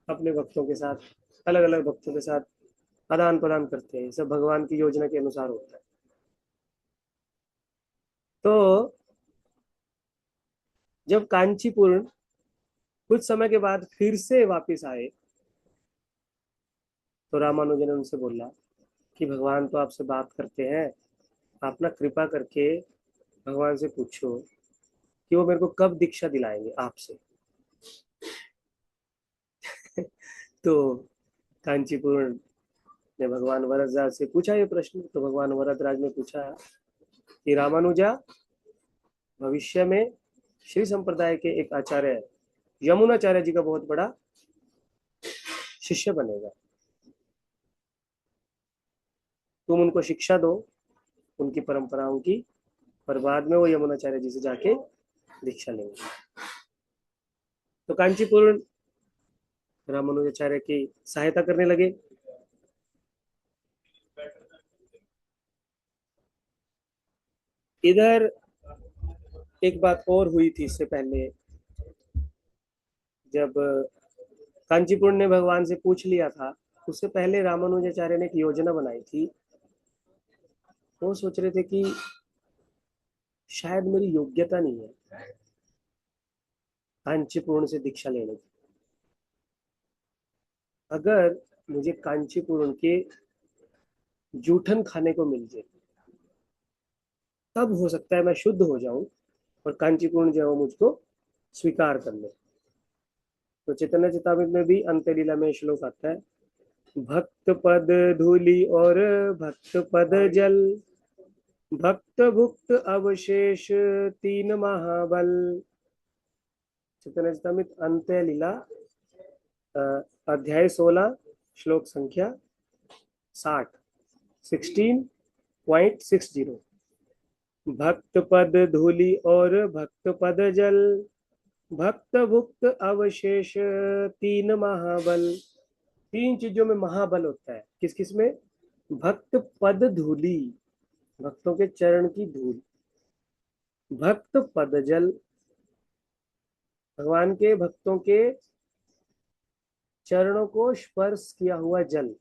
अपने भक्तों के साथ, अलग अलग भक्तों के साथ आदान प्रदान करते हैं। ये सब भगवान की योजना के अनुसार होता है। तो जब कांचीपुरम कुछ समय के बाद फिर से वापस आए, तो रामानुजन ने उनसे बोला कि भगवान तो आपसे बात करते हैं, आप ना कृपा करके भगवान से पूछो कि वो मेरे को कब दीक्षा दिलाएंगे आपसे। तो कांचीपुरम ने भगवान वरदराज से पूछा ये प्रश्न। तो भगवान वरदराज ने पूछा कि रामानुजा, भविष्य में श्री संप्रदाय के एक आचार्य यमुनाचार्य जी का बहुत बड़ा शिष्य बनेगा, तुम उनको शिक्षा दो उनकी परंपराओं की, और बाद में वो यमुनाचार्य जी से जाके दीक्षा लेंगे। तो कांचीपुरम रामानुजाचार्य की सहायता करने लगे। इधर एक बात और हुई थी इससे पहले, जब कांचीपुरम ने भगवान से पूछ लिया था, उससे पहले रामानुजाचार्य ने एक योजना बनाई थी। वो सोच रहे थे कि शायद मेरी योग्यता नहीं है कांचीपुरम से दीक्षा लेने की। अगर मुझे कांचीपुरम के जूठन खाने को मिल जाए, तब हो सकता है मैं शुद्ध हो जाऊं और कांचीपुरम जो है वो मुझको स्वीकार कर ले। तो चैतन्य चेतावनी में भी अंत्य लीला में श्लोक आता है, भक्त पद धूलि और भक्त पद जल, भक्त भुक्त अवशेष तीन महाबल। चैतन्य चेतावनी अंत्य लीला अध्याय 16 श्लोक संख्या 60, 16.60। भक्त पद धूलि और भक्त पद जल, भक्त भुक्त अवशेष तीन महाबल। 3 चीजों में महाबल होता है, किस किस में? भक्त पद धूलि, भक्तों के चरण की धूल, भक्त पद जल, भगवान के भक्तों के चरणों को स्पर्श किया हुआ जल।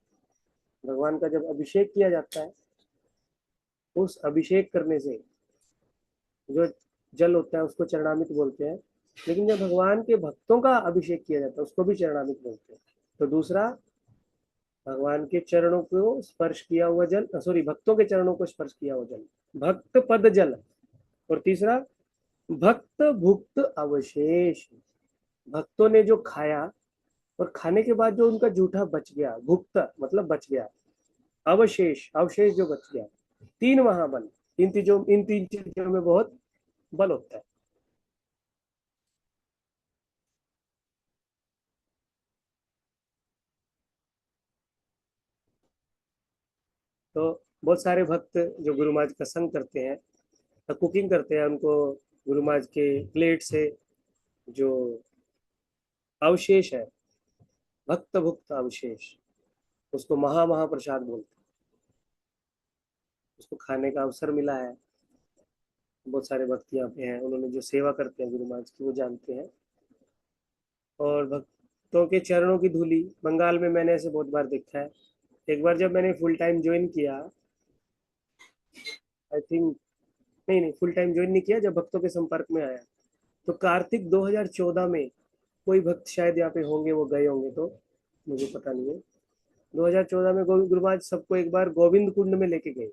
भगवान का जब अभिषेक किया जाता है, उस अभिषेक करने से जो जल होता है उसको चरणामृत बोलते हैं, लेकिन जब भगवान के भक्तों का अभिषेक किया जाता है उसको भी चरणामृत बोलते हैं। तो दूसरा, भगवान के चरणों को स्पर्श किया हुआ जल, सॉरी, भक्तों के चरणों को स्पर्श किया हुआ जल, भक्त पद जल। और तीसरा, भक्त भुक्त अवशेष, भक्तों ने जो खाया और खाने के बाद जो उनका जूठा बच गया, भुक्त मतलब बच गया, अवशेष अवशेष जो बच गया। तीन महाबल, इन तीन चीजों में बहुत बल होता है। तो बहुत सारे भक्त जो गुरु महाराज का संग करते हैं, कुकिंग करते हैं, उनको गुरु महाराज के प्लेट से जो अवशेष है, भक्त भुक्त अवशेष, उसको महाप्रसाद बोलते हैं। उसको खाने का अवसर मिला है। बहुत सारे भक्त यहाँ पे हैं, उन्होंने जो सेवा करते हैं गुरु महाराज की वो जानते हैं। और भक्तों के चरणों की धूली बंगाल में मैंने ऐसे बहुत बार देखा है। एक बार जब मैंने फुल टाइम ज्वाइन किया, आई थिंक, नहीं नहीं, फुल टाइम ज्वाइन नहीं किया, जब भक्तों के संपर्क में आया तो कार्तिक 2014 में कोई भक्त शायद यहाँ पे होंगे, वो गए होंगे तो मुझे पता नहीं है। 2014 में गोविंद गुरु महाराज सबको एक बार गोविंद कुंड में लेके गए।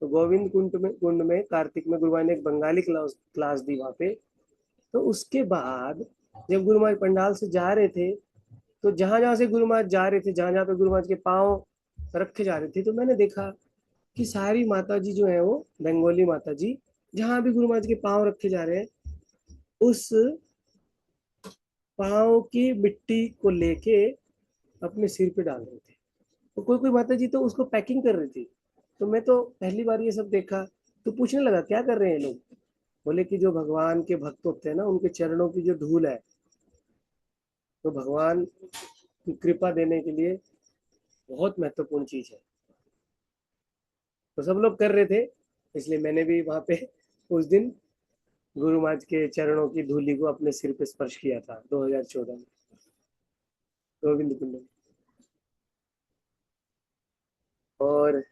तो गोविंद कुंड में कार्तिक में गुरु महाराज ने एक बंगाली क्लास क्लास दी वहां पे। तो उसके बाद जब गुरु महाराज पंडाल से जा रहे थे, तो जहां जहां से गुरु महाराज जा रहे थे, जहां जहां पे गुरु महाराज के पांव रखे जा रहे थे, तो मैंने देखा कि सारी माता जी जो है वो बंगाली माता जी, जहां भी गुरु महाराज के पांव रखे जा रहे हैं, उस पांव की मिट्टी को लेके अपने सिर पे डाल रहे थे। तो कोई कोई माता जी तो उसको पैकिंग कर रही थी। तो मैं तो पहली बार ये सब देखा, तो पूछने लगा क्या कर रहे हैं लोग। बोले कि जो भगवान के भक्त होते हैं ना, उनके चरणों की जो धूल है, तो भगवान की कृपा देने के लिए बहुत महत्वपूर्ण चीज है। तो सब लोग कर रहे थे, इसलिए मैंने भी वहां पे उस दिन गुरु महाराज के चरणों की धूली को अपने सिर पे स्पर्श किया था 2014 में, गोविंद कुंड में। और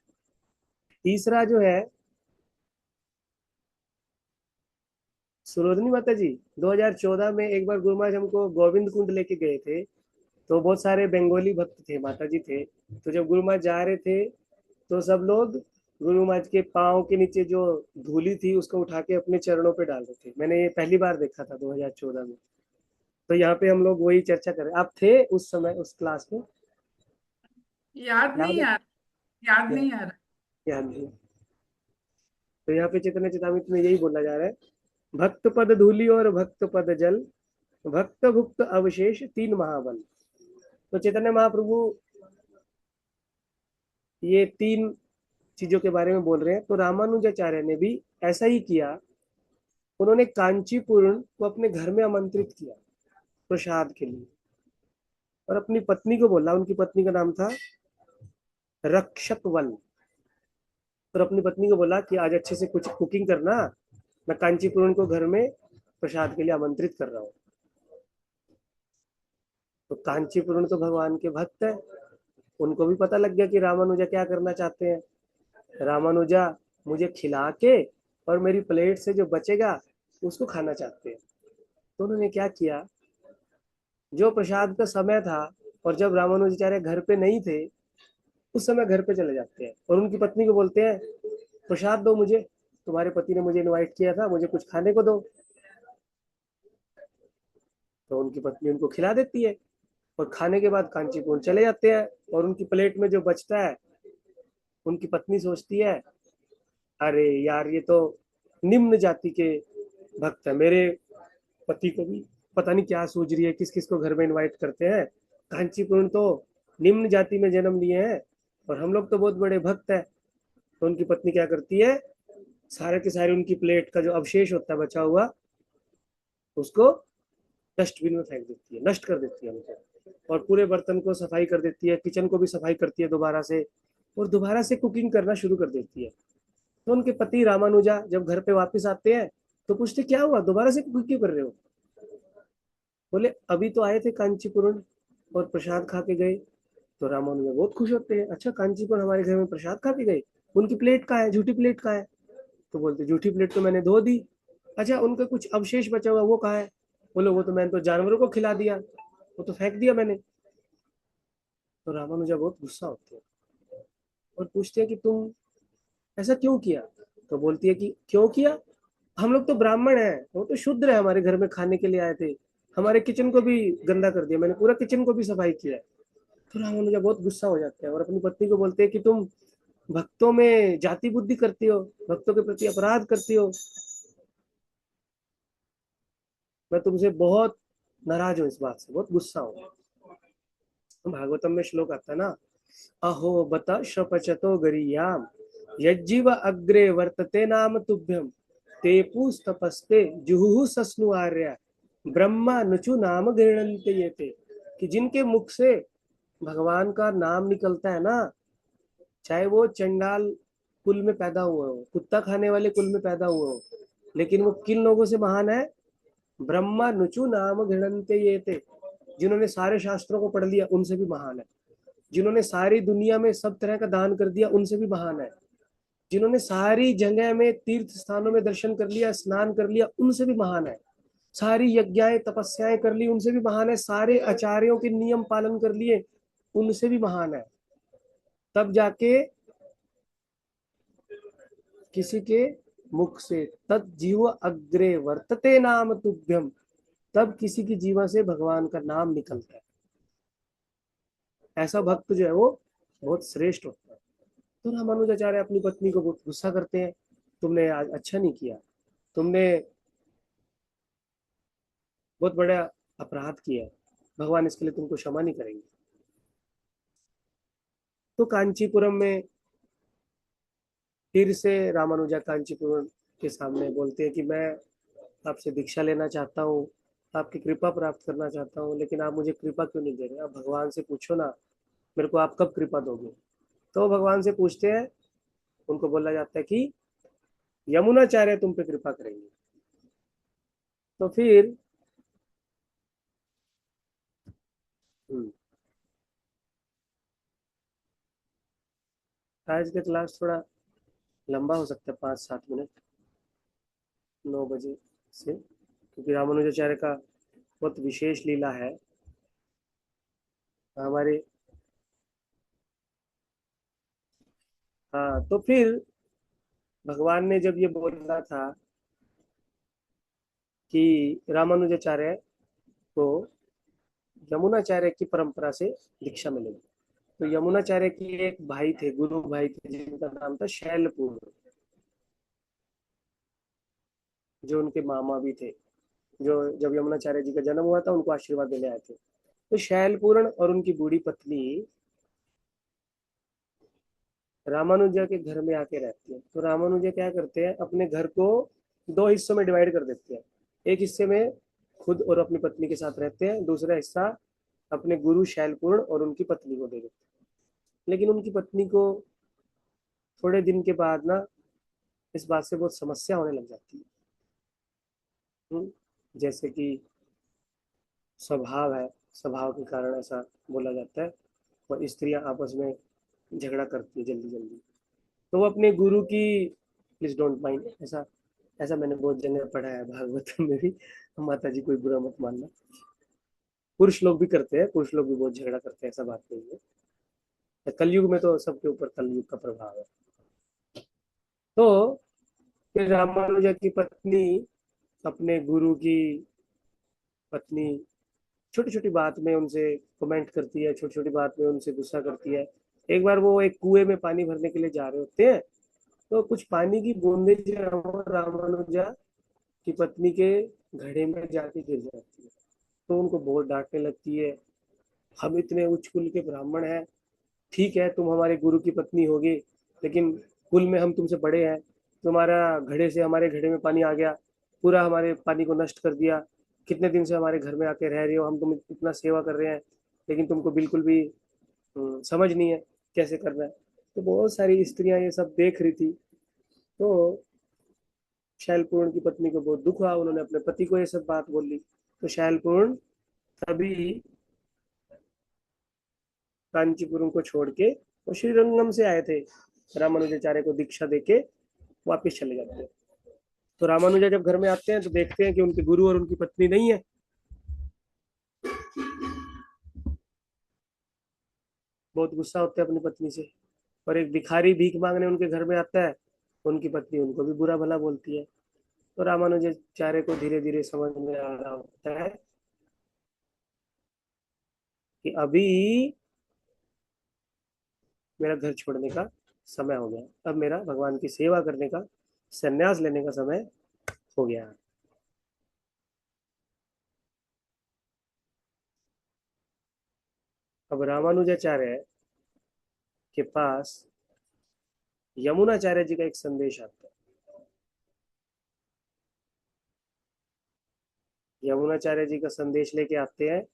तीसरा जो है, सुरोधनी माता जी, 2014 में एक बार गुरु महाराज हमको गोविंद कुंड लेके गए थे। तो बहुत सारे बंगाली भक्त थे, माता जी थे। तो जब गुरु महाराज जा रहे थे, तो सब लोग गुरु महाराज के पाँव के नीचे जो धूली थी उसको उठा के अपने चरणों पे डाल रहे थे। मैंने ये पहली बार देखा था 2014 में। तो यहाँ पे हम लोग वही चर्चा कर रहे, आप थे उस समय उस क्लास में? याद याद नहीं है आ याद क्या? नहीं आ रहा। याद नहीं। तो यहाँ पे चैतन्य चेतामृत में यही बोला जा रहा है, भक्त पद धूलि और भक्त पद जल, भक्त भुक्त अवशेष तीन महाबल। तो चैतन्य महाप्रभु ये तीन चीजों के बारे में बोल रहे हैं। तो रामानुजाचार्य ने भी ऐसा ही किया। उन्होंने कांचीपुरम को अपने घर में आमंत्रित किया प्रसाद के लिए, और अपनी पत्नी को बोला, उनकी पत्नी का नाम था रक्षकवल। और अपनी पत्नी को बोला कि आज अच्छे से कुछ कुकिंग करना, मैं कांचीपुरम को घर में प्रसाद के लिए आमंत्रित कर रहा हूँ। तो कांचीपुरम तो भगवान के भक्त है, उनको भी पता लग गया कि रामानुजा क्या करना चाहते हैं। रामानुजा मुझे खिला के और मेरी प्लेट से जो बचेगा उसको खाना चाहते हैं। तो उन्होंने क्या किया, जो प्रसाद का समय था और जब रामानुजाचार्य घर पे नहीं थे, उस समय घर पे चले जाते हैं और उनकी पत्नी को बोलते हैं, प्रसाद दो मुझे, तुम्हारे पति ने मुझे इनवाइट किया था, मुझे कुछ खाने को दो। तो उनकी पत्नी उनको खिला देती है और खाने के बाद कांचीपुरम चले जाते हैं। और उनकी प्लेट में जो बचता है, उनकी पत्नी सोचती है, अरे यार ये तो निम्न जाति के भक्त है, मेरे पति को भी पता नहीं क्या सूझ रही है, किस किस को घर में इनवाइट करते हैं। कांचीपुरम तो निम्न जाति में जन्म लिए हैं और हम लोग तो बहुत बड़े भक्त हैं। तो उनकी पत्नी क्या करती है, सारे के सारे उनकी प्लेट का जो अवशेष होता है बचा हुआ, उसको डस्टबिन में फेंक देती है, नष्ट कर देती है उनको। और पूरे बर्तन को सफाई कर देती है, किचन को भी सफाई करती है दोबारा से, और दोबारा से कुकिंग करना शुरू कर देती है। तो उनके पति रामानुजा जब घर पे वापस आते हैं तो पूछते, क्या हुआ, दोबारा से कुकिंग क्यों कर रहे हो? बोले, अभी तो आए थे कांचीपुरम और प्रसाद खा के गए। तो रामानुजा बहुत खुश होते हैं, अच्छा कांचीपुरम हमारे घर में प्रसाद खा के गए, उनकी प्लेट कहाँ है, झूठी प्लेट कहाँ है? तो बोलते, झूठी प्लेट तो मैंने धो दी, अच्छा उनका कुछ अवशेष बचा हुआ वो कहाँ है? बोलो वो तो मैंने तो जानवरों को खिला दिया, वो तो फेंक दिया मैंने। तो रामानुजा बहुत गुस्सा होते हैं और पूछते हैं कि तुम ऐसा क्यों किया? तो बोलती है कि क्यों किया, हम लोग तो ब्राह्मण हैं, वो तो शूद्र है, हमारे घर में खाने के लिए आए थे, हमारे किचन को भी गंदा कर दिया, मैंने पूरा किचन को भी सफाई किया है। तो रामानुजा बहुत गुस्सा हो जाते हैं और अपनी पत्नी को बोलते हैं कि तुम भक्तों में जाति बुद्धि करती हो, भक्तों के प्रति अपराध करती हो, मैं तुमसे बहुत नाराज हूँ, इस बात से बहुत गुस्सा हूँ। भागवतम में श्लोक आता है ना, अहो बत शपचतो गरियाम यज्जीव अग्रे वर्तते नाम तुभ्यम ते तपस्ते जुहुः सस्नु आर्य ब्रह्मा नुचु नाम गृणन्ते ये ते। कि जिनके मुख से भगवान का नाम निकलता है ना, चाहे वो चंडाल कुल में पैदा हुए हो, कुत्ता खाने वाले कुल में पैदा हुए हो, लेकिन वो किन लोगों से महान है? ब्रह्मा नुचु नाम गृणन्ते ये ते। जिन्होंने सारे शास्त्रों को पढ़ लिया उनसे भी महान है, जिन्होंने सारी दुनिया में सब तरह का दान कर दिया उनसे भी महान है, जिन्होंने सारी जगह में तीर्थ स्थानों में दर्शन कर लिया, स्नान कर लिया, उनसे भी महान है, सारी यज्ञाएं तपस्याएं कर ली उनसे भी महान है, सारे आचार्यों के नियम पालन कर लिए उनसे भी महान है। तब जाके किसी के मुख से तज्जीव अग्रे वर्तते नाम तुभ्यम, तब किसी की जीवा से भगवान का नाम निकलता है। ऐसा भक्त जो है वो बहुत श्रेष्ठ होता है। तो रामानुजाचार्य अपनी पत्नी को बहुत गुस्सा करते हैं, तुमने आज अच्छा नहीं किया, तुमने बहुत बड़ा अपराध किया है, भगवान इसके लिए तुमको क्षमा नहीं करेंगे। तो कांचीपुरम में फिर से रामानुजा कांचीपुरम के सामने बोलते हैं कि मैं आपसे दीक्षा लेना चाहता हूँ, आपकी कृपा प्राप्त करना चाहता हूँ, लेकिन आप मुझे कृपा क्यों नहीं दे रहे? आप भगवान से पूछो ना, मेरे को आप कब कृपा दोगे? तो भगवान से पूछते हैं, उनको बोला जाता है कि यमुनाचार्य तुम पे कृपा करेंगे। तो फिर हम्म, आज का क्लास थोड़ा लंबा हो सकता है, 5-7 मिनट, 9 बजे से, क्योंकि रामानुजाचार्य का बहुत विशेष लीला है हमारे। हाँ तो फिर भगवान ने जब ये बोला था कि रामानुजाचार्य को यमुनाचार्य की परंपरा से दीक्षा मिलेगी, तो यमुनाचार्य की एक भाई थे, गुरु भाई थे, जिनका नाम था शैलपुत्र, जो उनके मामा भी थे, जो जब यमुनाचार्य जी का जन्म हुआ था उनको आशीर्वाद देने आए थे। तो शैलपूर्ण और उनकी बूढ़ी पत्नी रामानुजा के घर में आके रहती है। तो रामानुजा क्या करते हैं, अपने घर को 2 हिस्सों में डिवाइड कर देते हैं। एक हिस्से में खुद और अपनी पत्नी के साथ रहते हैं, दूसरा हिस्सा अपने गुरु शैलपूर्ण और उनकी पत्नी को दे देते हैं। लेकिन उनकी पत्नी को थोड़े दिन के बाद ना इस बात से बहुत समस्या होने लग जाती है। जैसे कि स्वभाव है, स्वभाव के कारण ऐसा बोला जाता है, और स्त्रियां आपस में झगड़ा करती है जल्दी जल्दी। तो वो अपने गुरु की, प्लीज डोंट माइंड, ऐसा ऐसा मैंने बहुत जगह पढ़ा है भागवत में भी, माता जी कोई बुरा मत मानना, पुरुष लोग भी करते हैं, पुरुष लोग भी बहुत झगड़ा करते हैं, ऐसा बात नहीं है, कलयुग में तो सबके ऊपर कलयुग का प्रभाव है। तो फिर रामानुजा की पत्नी अपने गुरु की पत्नी छोटी छोटी बात में उनसे कमेंट करती है, छोटी छोटी बात में उनसे गुस्सा करती है। एक बार वो एक कुएं में पानी भरने के लिए जा रहे होते हैं, तो कुछ पानी की बूंदें जो है वो रामानुजा की पत्नी के घड़े में जाके गिर जाती है। तो उनको बहुत डांटने लगती है, हम इतने उच्च कुल के ब्राह्मण हैं, ठीक है तुम हमारे गुरु की पत्नी होगी, लेकिन कुल में हम तुमसे बड़े हैं, तुम्हारा घड़े से हमारे घड़े में पानी आ गया, पूरा हमारे पानी को नष्ट कर दिया, कितने दिन से हमारे घर में आके रह रही हो, हम तुम इतना सेवा कर रहे हैं, लेकिन तुमको बिल्कुल भी समझ नहीं है कैसे करना है। तो बहुत सारी स्त्रियां ये सब देख रही थी। तो शैलपूर्ण की पत्नी को बहुत दुख हुआ, उन्होंने अपने पति को ये सब बात बोली। तो शैलपूर्ण तभी कांचीपुरम को छोड़ के वो श्रीरंगम से आए थे, रामानुजाचार्य को दीक्षा देके वापिस चले जाते हैं। तो रामानुजा जब घर में आते हैं तो देखते हैं कि उनके गुरु और उनकी पत्नी नहीं है। बहुत गुस्सा होते हैं अपनी पत्नी से। और एक भिखारी भीख मांगने उनके घर में आता है, उनकी पत्नी उनको भी बुरा भला बोलती है। तो रामानुजाचार्य को धीरे धीरे समझ में आ रहा होता है कि अभी मेरा घर छोड़ने का समय हो गया, अब मेरा भगवान की सेवा करने का, संन्यास लेने का समय हो गया। अब रामानुजाचार्य के पास यमुनाचार्य जी का एक संदेश आता है। यमुनाचार्य जी का संदेश लेके आते हैं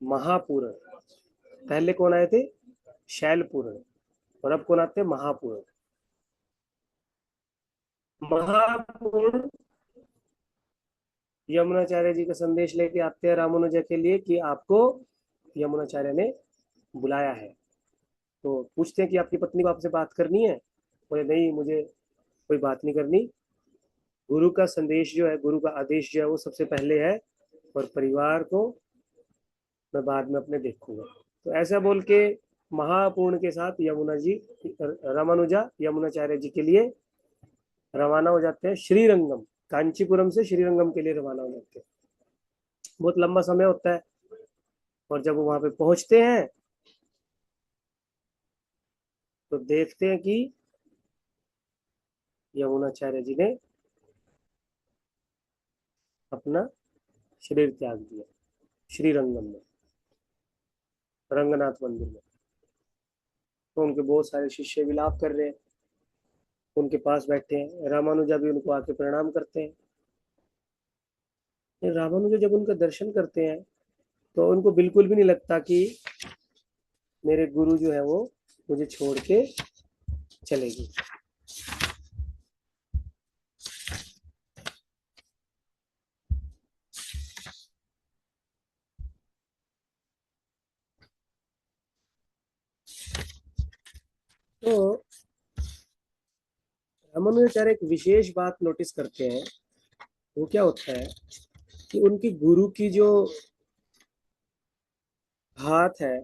महापूरण। पहले कौन आए थे? शैलपूरण। और अब कौन आते हैं? महापूरण। महापूर्ण यमुनाचार्य जी का संदेश लेके आते हैं रामानुजा के लिए कि आपको यमुनाचार्य ने बुलाया है। तो पूछते हैं कि आपकी पत्नी को आपसे बात करनी है? बोले नहीं, मुझे कोई बात नहीं करनी। गुरु का संदेश जो है, गुरु का आदेश जो है वो सबसे पहले है, और परिवार को मैं बाद में अपने देखूंगा। तो ऐसा बोल के महापूर्ण के साथ यमुना जी, रामानुजा यमुनाचार्य जी के लिए रवाना हो जाते हैं श्रीरंगम। कांचीपुरम से श्रीरंगम के लिए रवाना हो जाते हैं। बहुत लंबा समय होता है। और जब वो वहां पे पहुंचते हैं तो देखते हैं कि यमुनाचार्य जी ने अपना शरीर त्याग दिया श्रीरंगम में, रंगनाथ मंदिर में। तो उनके बहुत सारे शिष्य विलाप कर रहे हैं, उनके पास बैठे हैं। रामानुजा भी उनको आके प्रणाम करते हैं। रामानुजा जब उनका दर्शन करते हैं तो उनको बिल्कुल भी नहीं लगता कि मेरे गुरु जो है वो मुझे छोड़ के चलेगी। तो रामानुजाचार्य एक विशेष बात नोटिस करते हैं। वो क्या होता है कि उनकी गुरु की जो हाथ है,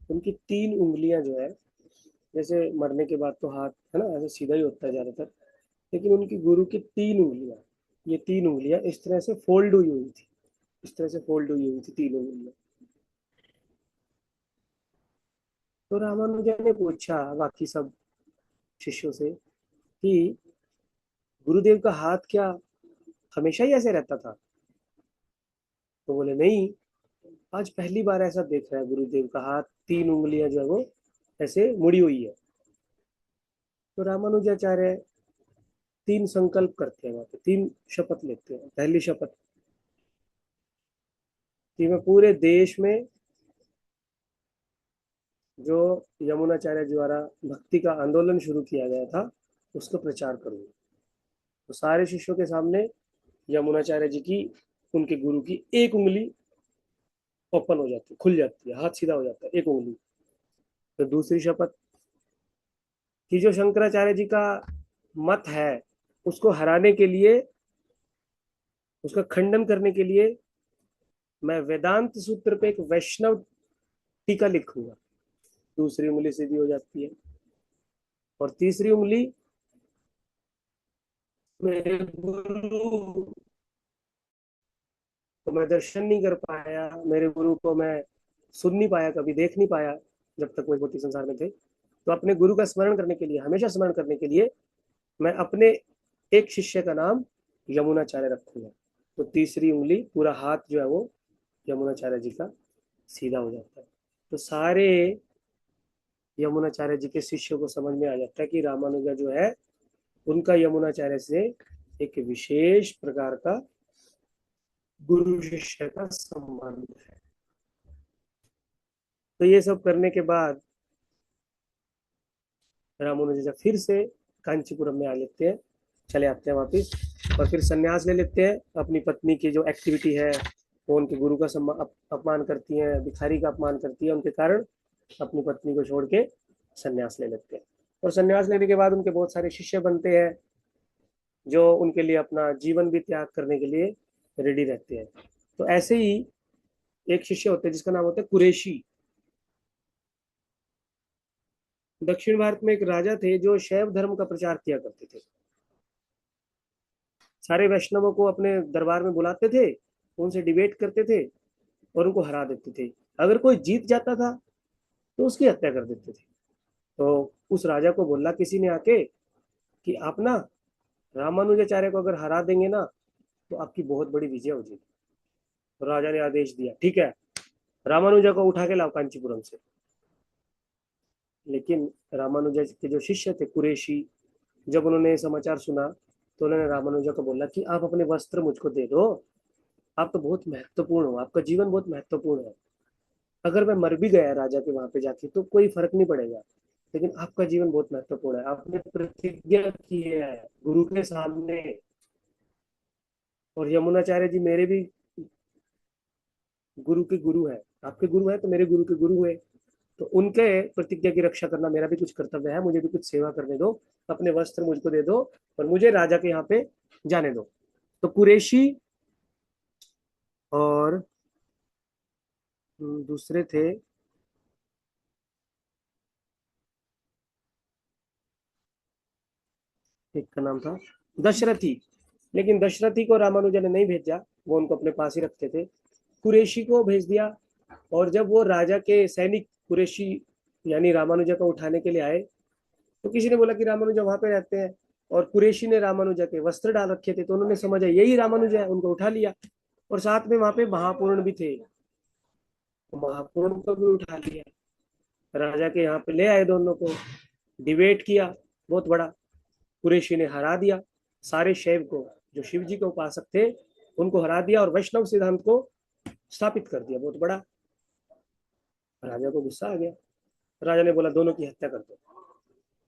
उनकी 3 उंगलियां जो है, जैसे मरने के बाद तो हाथ है ना ऐसे सीधा ही होता है ज्यादातर, लेकिन उनकी गुरु की 3 उंगलियां, ये 3 उंगलियां इस तरह से फोल्ड हुई हुई थी, इस तरह से फोल्ड हुई हुई थी 3 उंगलियां। तो रामानुजा ने पूछा बाकी सब शिष्यों से कि गुरुदेव का हाथ क्या हमेशा ही ऐसे रहता था? तो बोले नहीं, आज पहली बार ऐसा देख रहा है गुरुदेव का हाथ, 3 उंगलियां जो है वो ऐसे मुड़ी हुई है। तो रामानुजाचार्य 3 संकल्प करते हैं, वहां पे 3 शपथ लेते हैं। पहली शपथ कि मैं पूरे देश में जो यमुनाचार्य द्वारा भक्ति का आंदोलन शुरू किया गया था उसको प्रचार करूंगा। तो सारे शिष्यों के सामने यमुनाचार्य जी की, उनके गुरु की 1 उंगली ओपन हो जाती है, खुल जाती है, हाथ सीधा हो जाता है 1 उंगली। तो दूसरी शपथ कि जो शंकराचार्य जी का मत है उसको हराने के लिए, उसका खंडन करने के लिए मैं वेदांत सूत्र पे एक वैष्णव टीका लिखूंगा। दूसरी उंगली सीधी हो जाती है। और तीसरी उंगली, मेरे गुरु को मैं दर्शन नहीं कर पाया, मेरे गुरु को मैं सुन नहीं पाया, कभी देख नहीं पाया जब तक वो भौतिक संसार में थे। तो अपने गुरु का स्मरण करने के लिए, हमेशा स्मरण करने के लिए मैं अपने एक शिष्य का नाम यमुनाचार्य रखूंगा। तो तीसरी उंगली, पूरा हाथ जो है वो यमुनाचार्य जी का सीधा हो जाता है। तो सारे यमुनाचार्य जी के शिष्यों को समझ में आ जाता है कि रामानुजा जो है उनका यमुनाचार्य से एक विशेष प्रकार का गुरु शिष्य का संबंध है। तो ये सब करने के बाद रामानुजा फिर से कांचीपुरम में आ लेते हैं, चले आते हैं वापिस, और फिर संन्यास ले लेते हैं। अपनी पत्नी की जो एक्टिविटी है वो उनके गुरु का अपमान करती हैं, भिखारी का अपमान करती है, उनके कारण अपनी पत्नी को छोड़ के संन्यास ले लेते हैं। और संन्यास लेने के बाद उनके बहुत सारे शिष्य बनते हैं। जो उनके लिए अपना जीवन भी त्याग करने के लिए रेडी रहते हैं। तो ऐसे ही एक शिष्य होते हैं जिसका नाम होता है कुरैशी। दक्षिण भारत में एक राजा थे जो शैव धर्म का प्रचार किया करते थे। सारे वैष्णवों को अपने दरबार में बुलाते थे, उनसे डिबेट करते थे और उनको हरा देते थे। अगर कोई जीत जाता था तो उसकी हत्या कर देते थे। तो उस राजा को बोला किसी ने आके कि आप ना रामानुजाचार्य को अगर हरा देंगे ना तो आपकी बहुत बड़ी विजय हो जाएगी। तो राजा ने आदेश दिया, ठीक है, रामानुजा को उठा के लाओ कांचीपुरम से। लेकिन रामानुजा के जो शिष्य थे कुरैशी, जब उन्होंने समाचार सुना तो उन्होंने रामानुजा को बोला कि आप अपने वस्त्र मुझको दे दो, आप तो बहुत महत्वपूर्ण हो, आपका जीवन बहुत महत्वपूर्ण है। अगर मैं मर भी गया राजा के वहां पे जाके तो कोई फर्क नहीं पड़ेगा, लेकिन आपका जीवन बहुत महत्वपूर्ण है। आपने प्रतिज्ञा की है गुरु के सामने, और यमुनाचार्य जी मेरे भी गुरु के गुरु है, आपके गुरु है तो मेरे गुरु के गुरु हुए। तो उनके प्रतिज्ञा की रक्षा करना मेरा भी कुछ कर्तव्य है, मुझे भी कुछ सेवा करने दो, अपने वस्त्र मुझको दे दो और मुझे राजा के यहाँ पे जाने दो। तो कुरैशी और दूसरे थे, एक का नाम था दशरथी। लेकिन दशरथी को रामानुजा ने नहीं भेजा, वो उनको अपने पास ही रखते थे। कुरैशी को भेज दिया। और जब वो राजा के सैनिक कुरैशी यानी रामानुजा को उठाने के लिए आए तो किसी ने बोला कि रामानुजा वहां पे रहते हैं, और कुरैशी ने रामानुजा के वस्त्र डाल रखे थे, तो उन्होंने समझा यही रामानुजा है, उनको उठा लिया। और साथ में वहां पे महापूर्ण भी थे, तो महापूर्ण को भी उठा लिया, राजा के यहाँ पे ले आए दोनों को। डिबेट किया बहुत बड़ा, कुरैशी ने हरा दिया सारे शैव को, जो शिव जी के उपासक थे उनको हरा दिया और वैष्णव सिद्धांत को स्थापित कर दिया बहुत बड़ा। राजा को गुस्सा आ गया, राजा ने बोला दोनों की हत्या कर दो।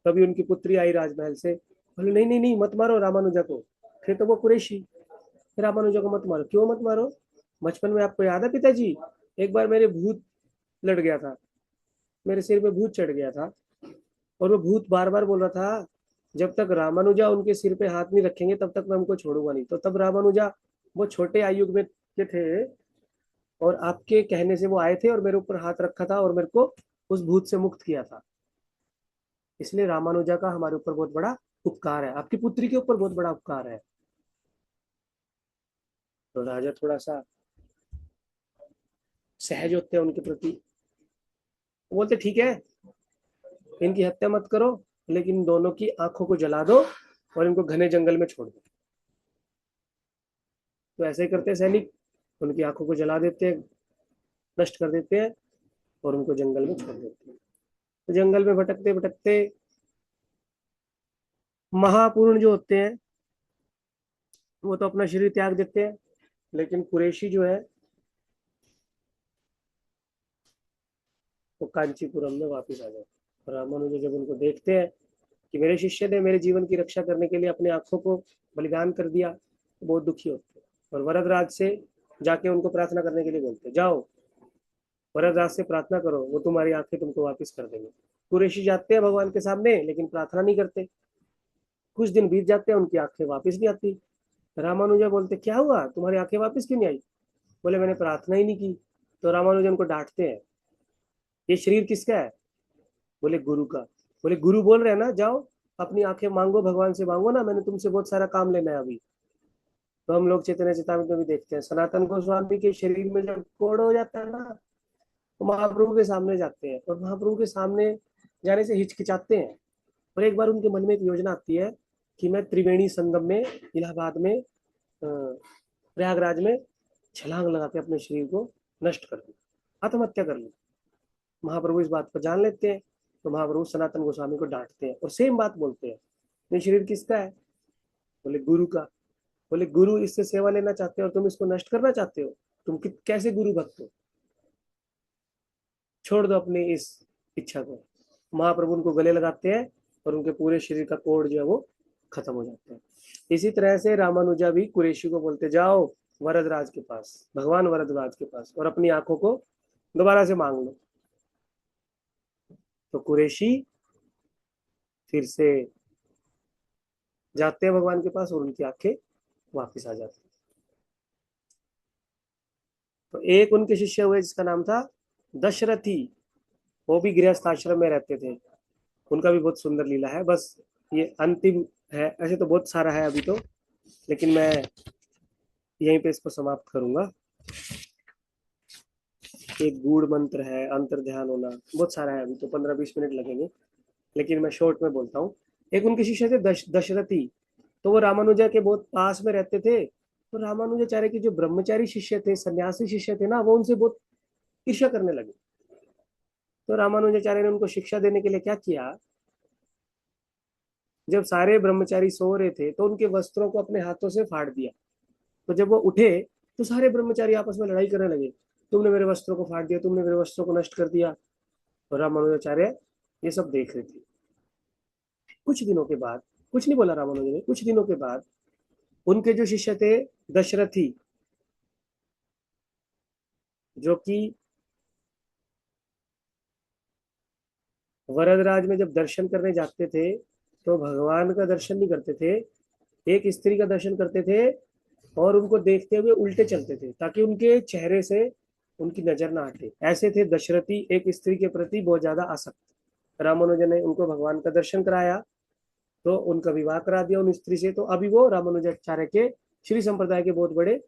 तभी उनकी पुत्री आई राजमहल से, बोले नहीं नहीं नहीं मत मारो रामानुजा को। फिर तो वो कुरैशी, रामानुजा को मत मारो, क्यों मत मारो, बचपन में आपको याद है पिताजी, एक बार मेरे भूत लड़ गया था, मेरे सिर पे भूत चढ़ गया था, और वो भूत बार बार बोल रहा था जब तक रामानुजा उनके सिर पे हाथ नहीं रखेंगे तब तक मैं उनको छोड़ूंगा नहीं। तो तब रामानुजा वो छोटे आयु में के थे, और आपके कहने से वो आए थे और मेरे ऊपर हाथ रखा था और मेरे को उस भूत से मुक्त किया था। इसलिए रामानुजा का हमारे ऊपर बहुत बड़ा उपकार है, आपकी पुत्री के ऊपर बहुत बड़ा उपकार है। तो राजा थोड़ा सा सहज होते हैं उनके प्रति, बोलते ठीक है इनकी हत्या मत करो, लेकिन इन दोनों की आंखों को जला दो और इनको घने जंगल में छोड़ दो। तो ऐसे ही करते हैं सैनिक, उनकी आंखों को जला देते हैं, नष्ट कर देते हैं और उनको जंगल में छोड़ देते हैं। तो जंगल में भटकते भटकते महापूर्ण जो होते हैं वो तो अपना शरीर त्याग देते हैं, लेकिन कुरैशी जो है वो कांचीपुरम में वापस आ जाते। रामानुज जब उनको देखते हैं कि मेरे शिष्य ने मेरे जीवन की रक्षा करने के लिए अपने आंखों को बलिदान कर दिया, तो बहुत दुखी होते हैं और वरदराज से जाके उनको प्रार्थना करने के लिए बोलते, जाओ वरदराज से प्रार्थना करो, वो तुम्हारी आंखें तुमको वापस कर देंगे। कुरैशी जाते हैं भगवान के सामने लेकिन प्रार्थना नहीं करते। कुछ दिन बीत जाते हैं, उनकी आंखें वापस नहीं आती। रामानुजा बोलते क्या हुआ, तुम्हारी आंखें वापस क्यों नहीं आई? बोले मैंने प्रार्थना ही नहीं की। तो रामानुजा उनको डांटते हैं, ये शरीर किसका है? बोले गुरु का। बोले गुरु बोल रहे हैं ना, जाओ अपनी आंखें मांगो, भगवान से मांगो ना, मैंने तुमसे बहुत सारा काम लेना है अभी। तो हम लोग चैतन्य चेतावनी में भी देखते हैं, सनातन गोस्वामी के शरीर में जब कोड़ हो जाता है ना, तो महाप्रभु के सामने जाते हैं और महाप्रभु के सामने जाने से हिचकिचाते हैं। और एक बार उनके मन में एक योजना आती है कि मैं त्रिवेणी संगम में इलाहाबाद में प्रयागराज में छलांग लगा के अपने शरीर को नष्ट कर दूं, आत्महत्या कर लूं। महाप्रभु इस बात को जान लेते हैं, तो महाप्रभु सनातन गोस्वामी को डांटते हैं और सेम बात बोलते हैं, ये शरीर किसका है? बोले गुरु का। बोले गुरु इससे सेवा लेना चाहते हो और तुम इसको नष्ट करना चाहते हो, तुम कैसे गुरु भक्त हो, छोड़ दो अपनी इस इच्छा को। महाप्रभु उनको गले लगाते हैं और उनके पूरे शरीर का कोढ़ जो है वो खत्म हो जाता है। इसी तरह से रामानुजा भी कुरैशी को बोलते जाओ वरदराज के पास, भगवान वरदराज के पास, और अपनी आंखों को दोबारा से मांग लो। तो कुरैशी फिर से जाते हैं भगवान के पास और उनकी आंखें वापस आ जाती हैं। तो एक उनके शिष्य हुए जिसका नाम था दशरथी, वो भी गृहस्थ आश्रम में रहते थे। उनका भी बहुत सुंदर लीला है। बस ये अंतिम है, ऐसे तो बहुत सारा है अभी तो, लेकिन मैं यहीं पे इसको समाप्त करूंगा। एक गूढ़ मंत्र है, अंतर ध्यान होना, बहुत सारा है, अभी तो 15-20 मिनट लगेंगे, लेकिन मैं शॉर्ट में बोलता हूँ। एक उनके शिष्य थे दशरथी, तो वो रामानुजा के बहुत पास में रहते थे। तो रामानुजाचार्य के जो ब्रह्मचारी शिष्य थे, सन्यासी शिष्य थे ना, वो उनसे बहुत ईर्ष्या करने लगे। तो रामानुजाचार्य ने उनको शिक्षा देने के लिए क्या किया, जब सारे ब्रह्मचारी सो रहे थे तो उनके वस्त्रों को अपने हाथों से फाड़ दिया। तो जब वो उठे तो सारे ब्रह्मचारी आपस में लड़ाई करने लगे, तुमने मेरे वस्त्रों को फाड़ दिया, तुमने मेरे वस्त्रों को नष्ट कर दिया। और रामानुजाचार्य ये सब देख रहे थे। कुछ दिनों के बाद, कुछ नहीं बोला रामानुज ने, कुछ दिनों के बाद उनके जो शिष्य थे दशरथी, जो कि वरदराज में जब दर्शन करने जाते थे तो भगवान का दर्शन नहीं करते थे, एक स्त्री का दर्शन करते थे और उनको देखते हुए उल्टे चलते थे ताकि उनके चेहरे से उनकी नजर ना हटे। ऐसे थे दशरथी, एक स्त्री के प्रति बहुत ज्यादा आसक्त। रामानुजन ने उनको भगवान का दर्शन कराया तो उनका विवाह करा दिया उन स्त्री से। तो अभी वो रामानुजाचार्य के श्री संप्रदाय के बहुत बड़े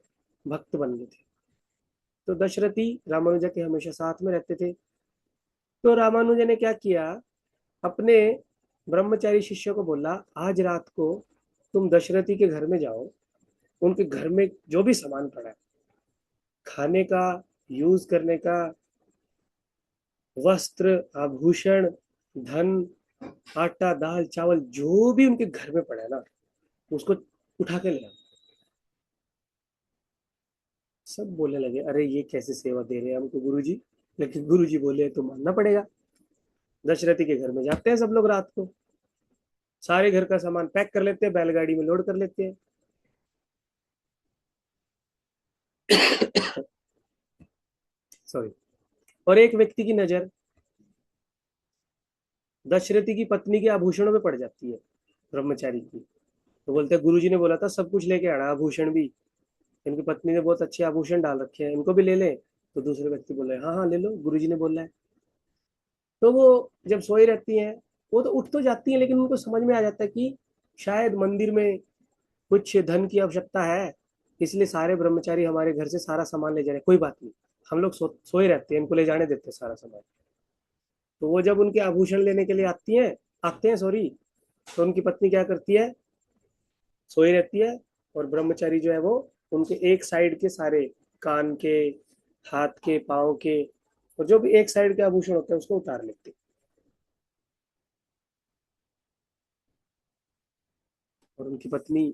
भक्त बन गए थे। तो दशरथी रामानुजा के हमेशा साथ में रहते थे। तो रामानुजा ने क्या किया, अपने ब्रह्मचारी शिष्य को बोला, आज रात को तुम दशरथी के घर में जाओ, उनके घर में जो भी सामान पड़ा है, खाने का, यूज करने का, वस्त्र, आभूषण, धन, आटा, दाल, चावल, जो भी उनके घर में पड़ा है ना, उसको उठा के ले आओ। सब बोलने लगे, अरे ये कैसे सेवा दे रहे हैं हमको गुरुजी। लेकिन गुरुजी बोले तो मानना पड़ेगा। दशरथी के घर में जाते हैं सब लोग रात को, सारे घर का सामान पैक कर लेते हैं, बैलगाड़ी में लोड कर लेते हैं। सॉरी। और एक व्यक्ति की नजर दशरथी की पत्नी के आभूषणों में पड़ जाती है, ब्रह्मचारी की। तो बोलते हैं गुरुजी ने बोला था सब कुछ लेके आना, आभूषण भी, इनकी पत्नी ने बहुत अच्छे आभूषण डाल रखे हैं, इनको भी ले लें। तो दूसरे व्यक्ति बोले हाँ हाँ ले लो, गुरुजी ने बोला है। तो वो जब सोई रहती हैं, वो तो उठ तो जाती हैं, लेकिन उनको समझ में आ जाता है कि शायद मंदिर में कुछ धन की आवश्यकता है, इसलिए सारे ब्रह्मचारी हमारे घर से सारा सामान ले जा रहे हैं। कोई बात नहीं, हम लोग सोए रहते हैं, इनको ले जाने देते हैं सारा सामान। तो वो जब उनके आभूषण लेने के लिए आते हैं सॉरी, तो उनकी पत्नी क्या करती है, सोई रहती है, और ब्रह्मचारी जो है वो उनके एक साइड के सारे कान के, हाथ के, पाँव के, और जो भी एक साइड के आभूषण होते हैं उसको उतार लेते हैं। और उनकी पत्नी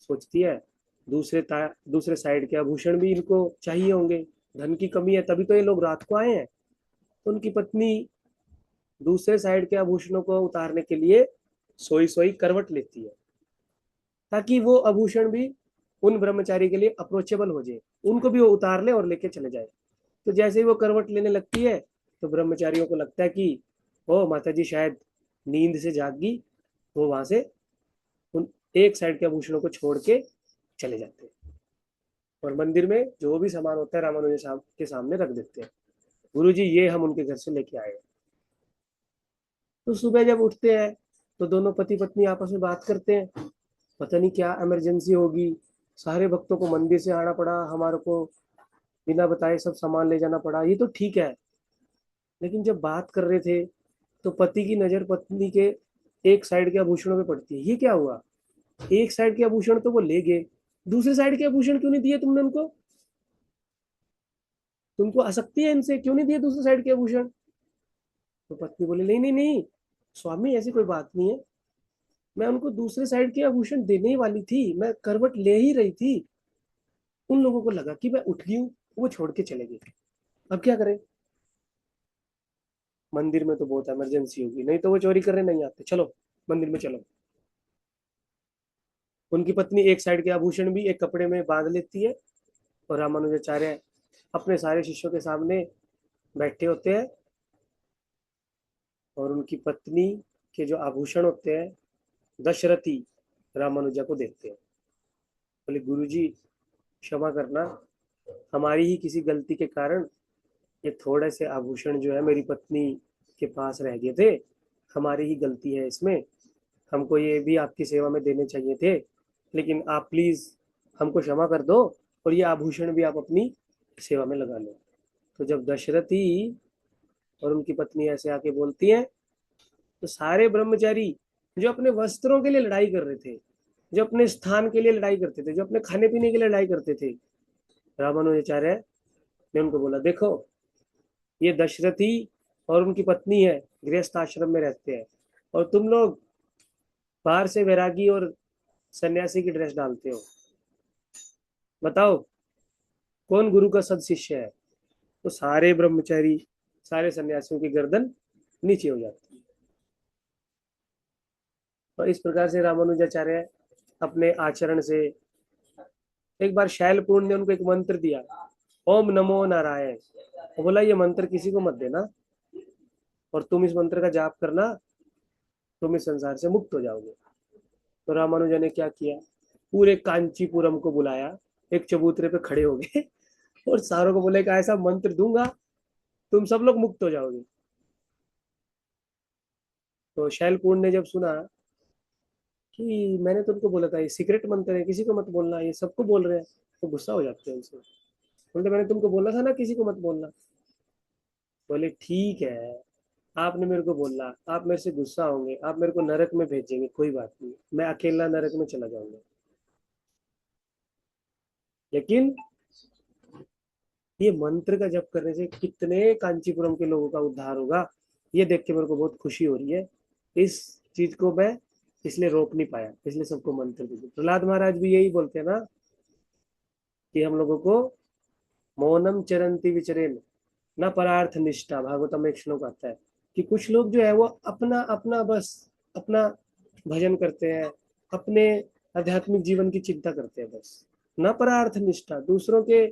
सोचती है दूसरे साइड के आभूषण भी इनको चाहिए होंगे, धन की कमी है तभी तो ये लोग रात को आए हैं। तो उनकी पत्नी दूसरे साइड के आभूषणों को उतारने के लिए सोई सोई करवट लेती है, ताकि वो आभूषण भी उन ब्रह्मचारी के लिए अप्रोचेबल हो जाए, उनको भी वो उतार ले और लेके चले जाए। तो जैसे ही वो करवट लेने लगती है तो ब्रह्मचारियों को लगता है कि ओ माता जी शायद नींद से जाग गई। वो वहां से उन एक साइड के आभूषणों को छोड़ के चले जाते हैं और मंदिर में जो भी सामान होता है रामानुज के सामने रख देते हैं। गुरु जी ये हम उनके घर से लेके आए हैं। तो सुबह जब उठते हैं तो दोनों पति पत्नी आपस में बात करते हैं, पता नहीं क्या इमरजेंसी होगी, सारे भक्तों को मंदिर से आना पड़ा, हमारे को बिना बताए सब सामान ले जाना पड़ा, ये तो ठीक है। लेकिन जब बात कर रहे थे तो पति की नजर पत्नी के एक साइड के आभूषणों पे पड़ती है। ये क्या हुआ, एक साइड के आभूषण तो वो ले गए, दूसरे साइड के आभूषण क्यों नहीं दिए तुमने उनको, तुमको आसक्ति है इनसे, क्यों नहीं दिए दूसरे साइड के आभूषण। तो पत्नी बोली नहीं नहीं नहीं स्वामी, ऐसी कोई बात नहीं है, मैं उनको दूसरे साइड के आभूषण देने ही वाली थी, मैं करवट ले ही रही थी, उन लोगों को लगा कि मैं उठ गई हूँ, वो छोड़ के चले गए, अब क्या करें। मंदिर में तो बहुत इमरजेंसी होगी, नहीं तो वो चोरी करने नहीं आते, चलो मंदिर में चलो। उनकी पत्नी एक साइड के आभूषण भी एक कपड़े में बांध लेती है और रामानुजाचार्य अपने सारे शिष्यों के सामने बैठे होते हैं और उनकी पत्नी के जो आभूषण होते हैं, दशरथी रामानुजा को देखते हैं। बोले गुरुजी क्षमा करना, हमारी ही किसी गलती के कारण ये थोड़े से आभूषण जो है मेरी पत्नी के पास रह गए थे, हमारी ही गलती है इसमें, हमको ये भी आपकी सेवा में देने चाहिए थे, लेकिन आप प्लीज हमको क्षमा कर दो और ये आभूषण भी आप अपनी सेवा में लगा लो। तो जब दशरथी और उनकी पत्नी ऐसे आके बोलती हैं, तो सारे ब्रह्मचारी जो अपने वस्त्रों के लिए लड़ाई कर रहे थे, जो अपने स्थान के लिए लड़ाई करते थे, जो अपने खाने पीने के लिए लड़ाई करते थे, रामानुजाचार्य ने उनको बोला देखो ये दशरथी और उनकी पत्नी है, गृहस्थ आश्रम में रहते हैं, और तुम लोग बाहर से वैरागी और सन्यासी की ड्रेस डालते हो, बताओ कौन गुरु का सद शिष्य है। तो सारे ब्रह्मचारी, सारे सन्यासियों की गर्दन नीचे हो जाती है। और इस प्रकार से रामानुजाचार्य अपने आचरण से, एक बार शैलपूर्ण ने उनको एक मंत्र दिया, ओम नमो नारायण, वो बोला ये मंत्र किसी को मत देना, और तुम इस मंत्र का जाप करना, तुम इस संसार से मुक्त हो जाओगे। तो रामानुजा ने क्या किया, पूरे कांचीपुरम को बुलाया, एक चबूतरे पे खड़े हो गए और सारों को बोले कि ऐसा मंत्र दूंगा तुम सब लोग मुक्त हो जाओगे। तो शैलपूर्ण ने जब सुना कि मैंने तुमको बोला था ये सीक्रेट मंत्र है, किसी को मत बोलना, ये सबको बोल रहे हैं, तो गुस्सा हो जाते हैं उनसे। बोलते मैंने तुमको बोला था ना किसी को मत बोलना। बोले ठीक है, आपने मेरे को बोला, आप मेरे से गुस्सा होंगे, आप मेरे को नरक में भेजेंगे, कोई बात नहीं, मैं अकेला नरक में चला जाऊंगा, लेकिन ये मंत्र का जप करने से कितने कांचीपुरम के लोगों का उद्धार होगा, ये देख के मेरे को बहुत खुशी हो रही है। इस चीज को मैं इसलिए रोक नहीं पाया, इसलिए सबको मंत्र दे दिया। प्रहलाद महाराज भी यही बोलते हैं ना कि हम लोगों को मौनम चरंती विचरेन न परार्थ निष्ठा, भागवतम में एक श्लोक आता है कि कुछ लोग जो है वो अपना अपना बस अपना भजन करते हैं, अपने आध्यात्मिक जीवन की चिंता करते हैं बस, न परार्थ निष्ठा, दूसरों के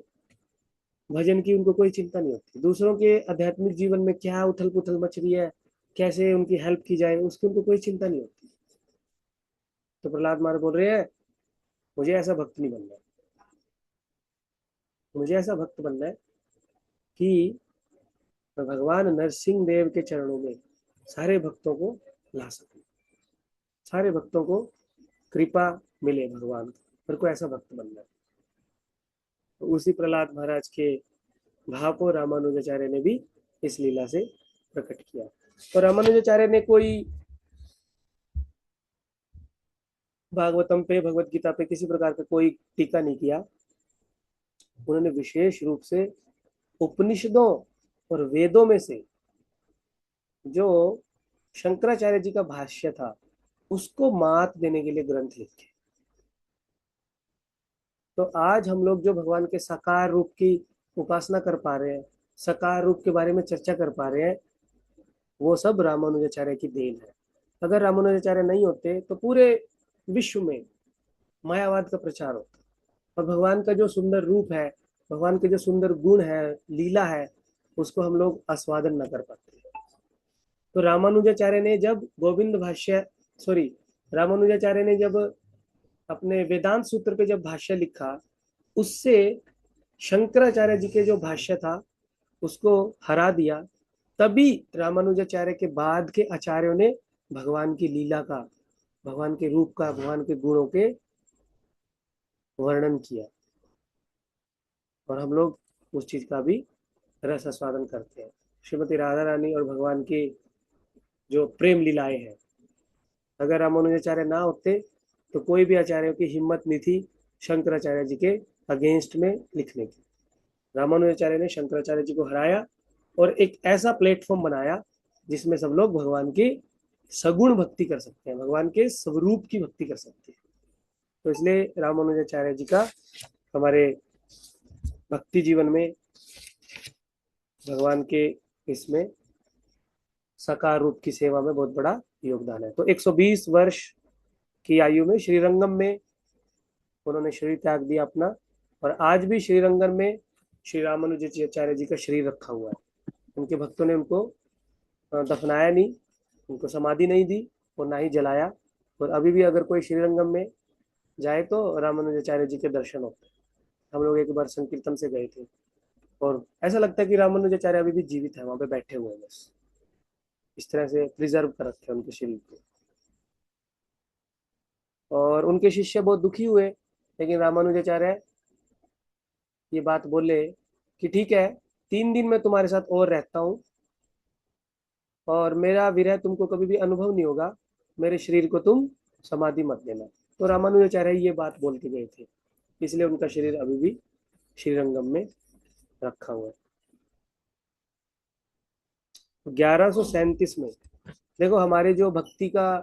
भजन की उनको कोई चिंता नहीं होती, दूसरों के आध्यात्मिक जीवन में क्या उथल पुथल मच रही है, कैसे उनकी हेल्प की जाए, उसकी उनको कोई चिंता नहीं होती। तो प्रहलाद महाराज बोल रहे हैं मुझे ऐसा भक्त नहीं बनना है, मुझे ऐसा भक्त बनना है कि मैं भगवान नरसिंह देव के चरणों में सारे भक्तों को ला सकूं, सारे भक्तों को कृपा मिले भगवान की, मेरे को ऐसा भक्त बनना है। तो उसी प्रहलाद महाराज के भाव को रामानुजाचार्य ने भी इस लीला से प्रकट किया। और रामानुजाचार्य ने कोई भागवतम पे, भगवत गीता पे किसी प्रकार का कोई टीका नहीं किया, उन्होंने विशेष रूप से उपनिषदों और वेदों में से जो शंकराचार्य जी का भाष्य था उसको मात देने के लिए ग्रंथ लिखे। तो आज हम लोग जो भगवान के साकार रूप की उपासना कर पा रहे हैं, साकार रूप के बारे में चर्चा कर पा रहे हैं, वो सब रामानुजाचार्य की देन है। अगर रामानुजाचार्य नहीं होते तो पूरे विश्व में मायावाद का प्रचार होता, और भगवान का जो सुंदर रूप है, भगवान के जो सुंदर गुण है, लीला है, उसको हम लोग आस्वादन न कर पाते। तो रामानुजाचार्य ने जब गोविंद भाष्य, सॉरी, रामानुजाचार्य ने जब अपने वेदांत सूत्र पे जब भाष्य लिखा, उससे शंकराचार्य जी के जो भाष्य था उसको हरा दिया। तभी रामानुजाचार्य के बाद के आचार्यों ने भगवान की लीला का, भगवान के रूप का, भगवान के गुणों के वर्णन किया, और हम लोग उस चीज का भी रस आस्वादन करते हैं। श्रीमती राधा रानी और भगवान की जो प्रेम लीलाएं हैं, अगर रामानुजाचार्य ना होते तो कोई भी आचार्यों की हिम्मत नहीं थी शंकराचार्य जी के अगेंस्ट में लिखने की। रामानुजाचार्य ने शंकराचार्य जी को हराया और एक ऐसा प्लेटफॉर्म बनाया जिसमें सब लोग भगवान की सगुण भक्ति कर सकते हैं, भगवान के स्वरूप की भक्ति कर सकते हैं। तो इसलिए रामानुजाचार्य जी का हमारे भक्ति जीवन में, भगवान के इसमें साकार रूप की सेवा में बहुत बड़ा योगदान है। तो 120 वर्ष की आयु में श्रीरंगम में उन्होंने शरीर त्याग दिया अपना, और आज भी श्रीरंगम में श्री रामानुजाचार्य जी का शरीर रखा हुआ है। उनके भक्तों ने उनको दफनाया नहीं, उनको समाधि नहीं दी और ना ही जलाया, और अभी भी अगर कोई श्रीरंगम में जाए तो रामानुजाचार्य जी के दर्शन होते हैं। हम लोग एक बार संकीर्तन से गए थे और ऐसा लगता है कि रामानुजाचार्य अभी भी जीवित है, वहां पे बैठे हुए हैं बस। इस तरह से प्रिजर्व कर रखे हैं उनके शरीर को। और उनके शिष्य बहुत दुखी हुए, लेकिन रामानुजाचार्य ये बात बोले कि ठीक है, 3 दिन मैं तुम्हारे साथ और रहता हूँ और मेरा विरह तुमको कभी भी अनुभव नहीं होगा, मेरे शरीर को तुम समाधि मत देना। तो रामानुजाचार्य ये बात बोल के गए थे, इसलिए उनका शरीर अभी भी श्रीरंगम में रखा हुआ है। 1137 में देखो, हमारे जो भक्ति का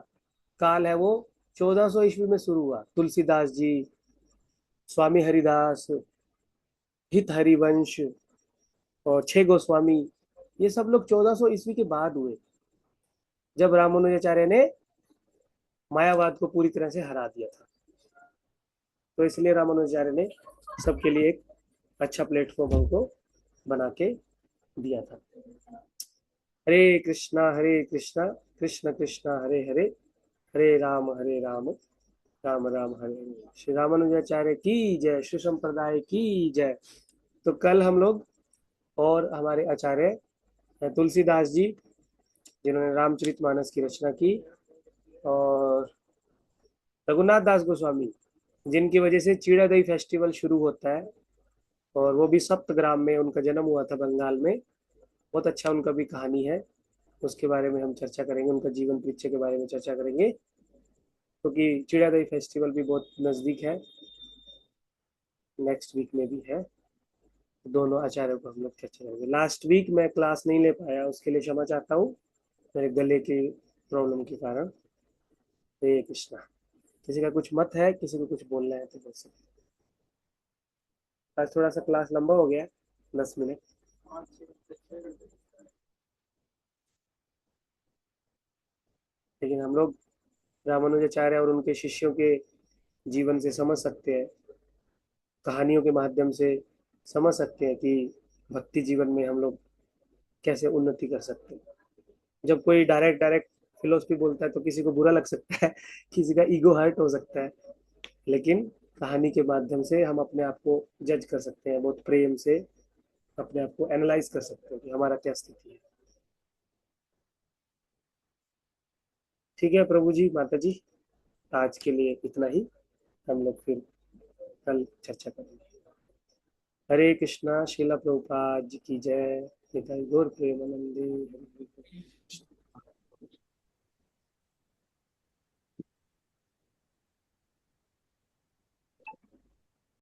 काल है वो 1400 ईस्वी में शुरू हुआ। तुलसीदास जी, स्वामी हरिदास, हित हरिवंश और छह गोस्वामी, ये सब लोग 1400 ईस्वी के बाद हुए, जब रामानुजाचार्य ने मायावाद को पूरी तरह से हरा दिया था। तो इसलिए रामानुजाचार्य ने सबके लिए एक अच्छा प्लेटफॉर्म हमको बना के दिया था। हरे कृष्णा कृष्ण कृष्ण हरे हरे, हरे राम राम राम हरे हरे। श्री रामानुजाचार्य की जय, श्री संप्रदाय की जय। तो कल हम लोग और हमारे आचार्य तुलसीदास जी, जिन्होंने रामचरितमानस की रचना की, और रघुनाथ दास गोस्वामी, जिनकी वजह से चीड़ा दही फेस्टिवल शुरू होता है, और वो भी सप्तग्राम में उनका जन्म हुआ था, बंगाल में। बहुत अच्छा उनका भी कहानी है, उसके बारे में हम चर्चा करेंगे, उनका जीवन परिचय के बारे में चर्चा करेंगे, क्योंकि चिड़िया दही फेस्टिवल भी बहुत नज़दीक है, नेक्स्ट वीक में भी है। दोनों आचार्यों को हम लोग चर्चा करेंगे। लास्ट वीक मैं क्लास नहीं ले पाया, उसके लिए क्षमा चाहता हूँ, मेरे गले की प्रॉब्लम के कारण। हरे कृष्णा। किसी का कुछ मत है, किसी को कुछ बोलना है तो बोल सकते हैं। आज थोड़ा सा क्लास लंबा हो गया, 10 मिनट। लेकिन हम लोग रामानुजाचार्य और उनके शिष्यों के जीवन से समझ सकते हैं, कहानियों के माध्यम से समझ सकते हैं कि भक्ति जीवन में हम लोग कैसे उन्नति कर सकते हैं। जब कोई डायरेक्ट डायरेक्ट फिलोसफी बोलता है तो किसी को बुरा लग सकता है, किसी का ईगो हर्ट हो सकता है, लेकिन कहानी के माध्यम से हम अपने आप को जज कर सकते हैं, बहुत प्रेम से अपने आप को एनालाइज कर सकते हैं कि हमारा क्या स्थिति है। ठीक है प्रभु जी, माता जी, आज के लिए इतना ही। हम लोग फिर कल चर्चा करेंगे। हरे कृष्णा। शिला प्रभुपाद जी की जय। निताई गौर प्रेमानंदे।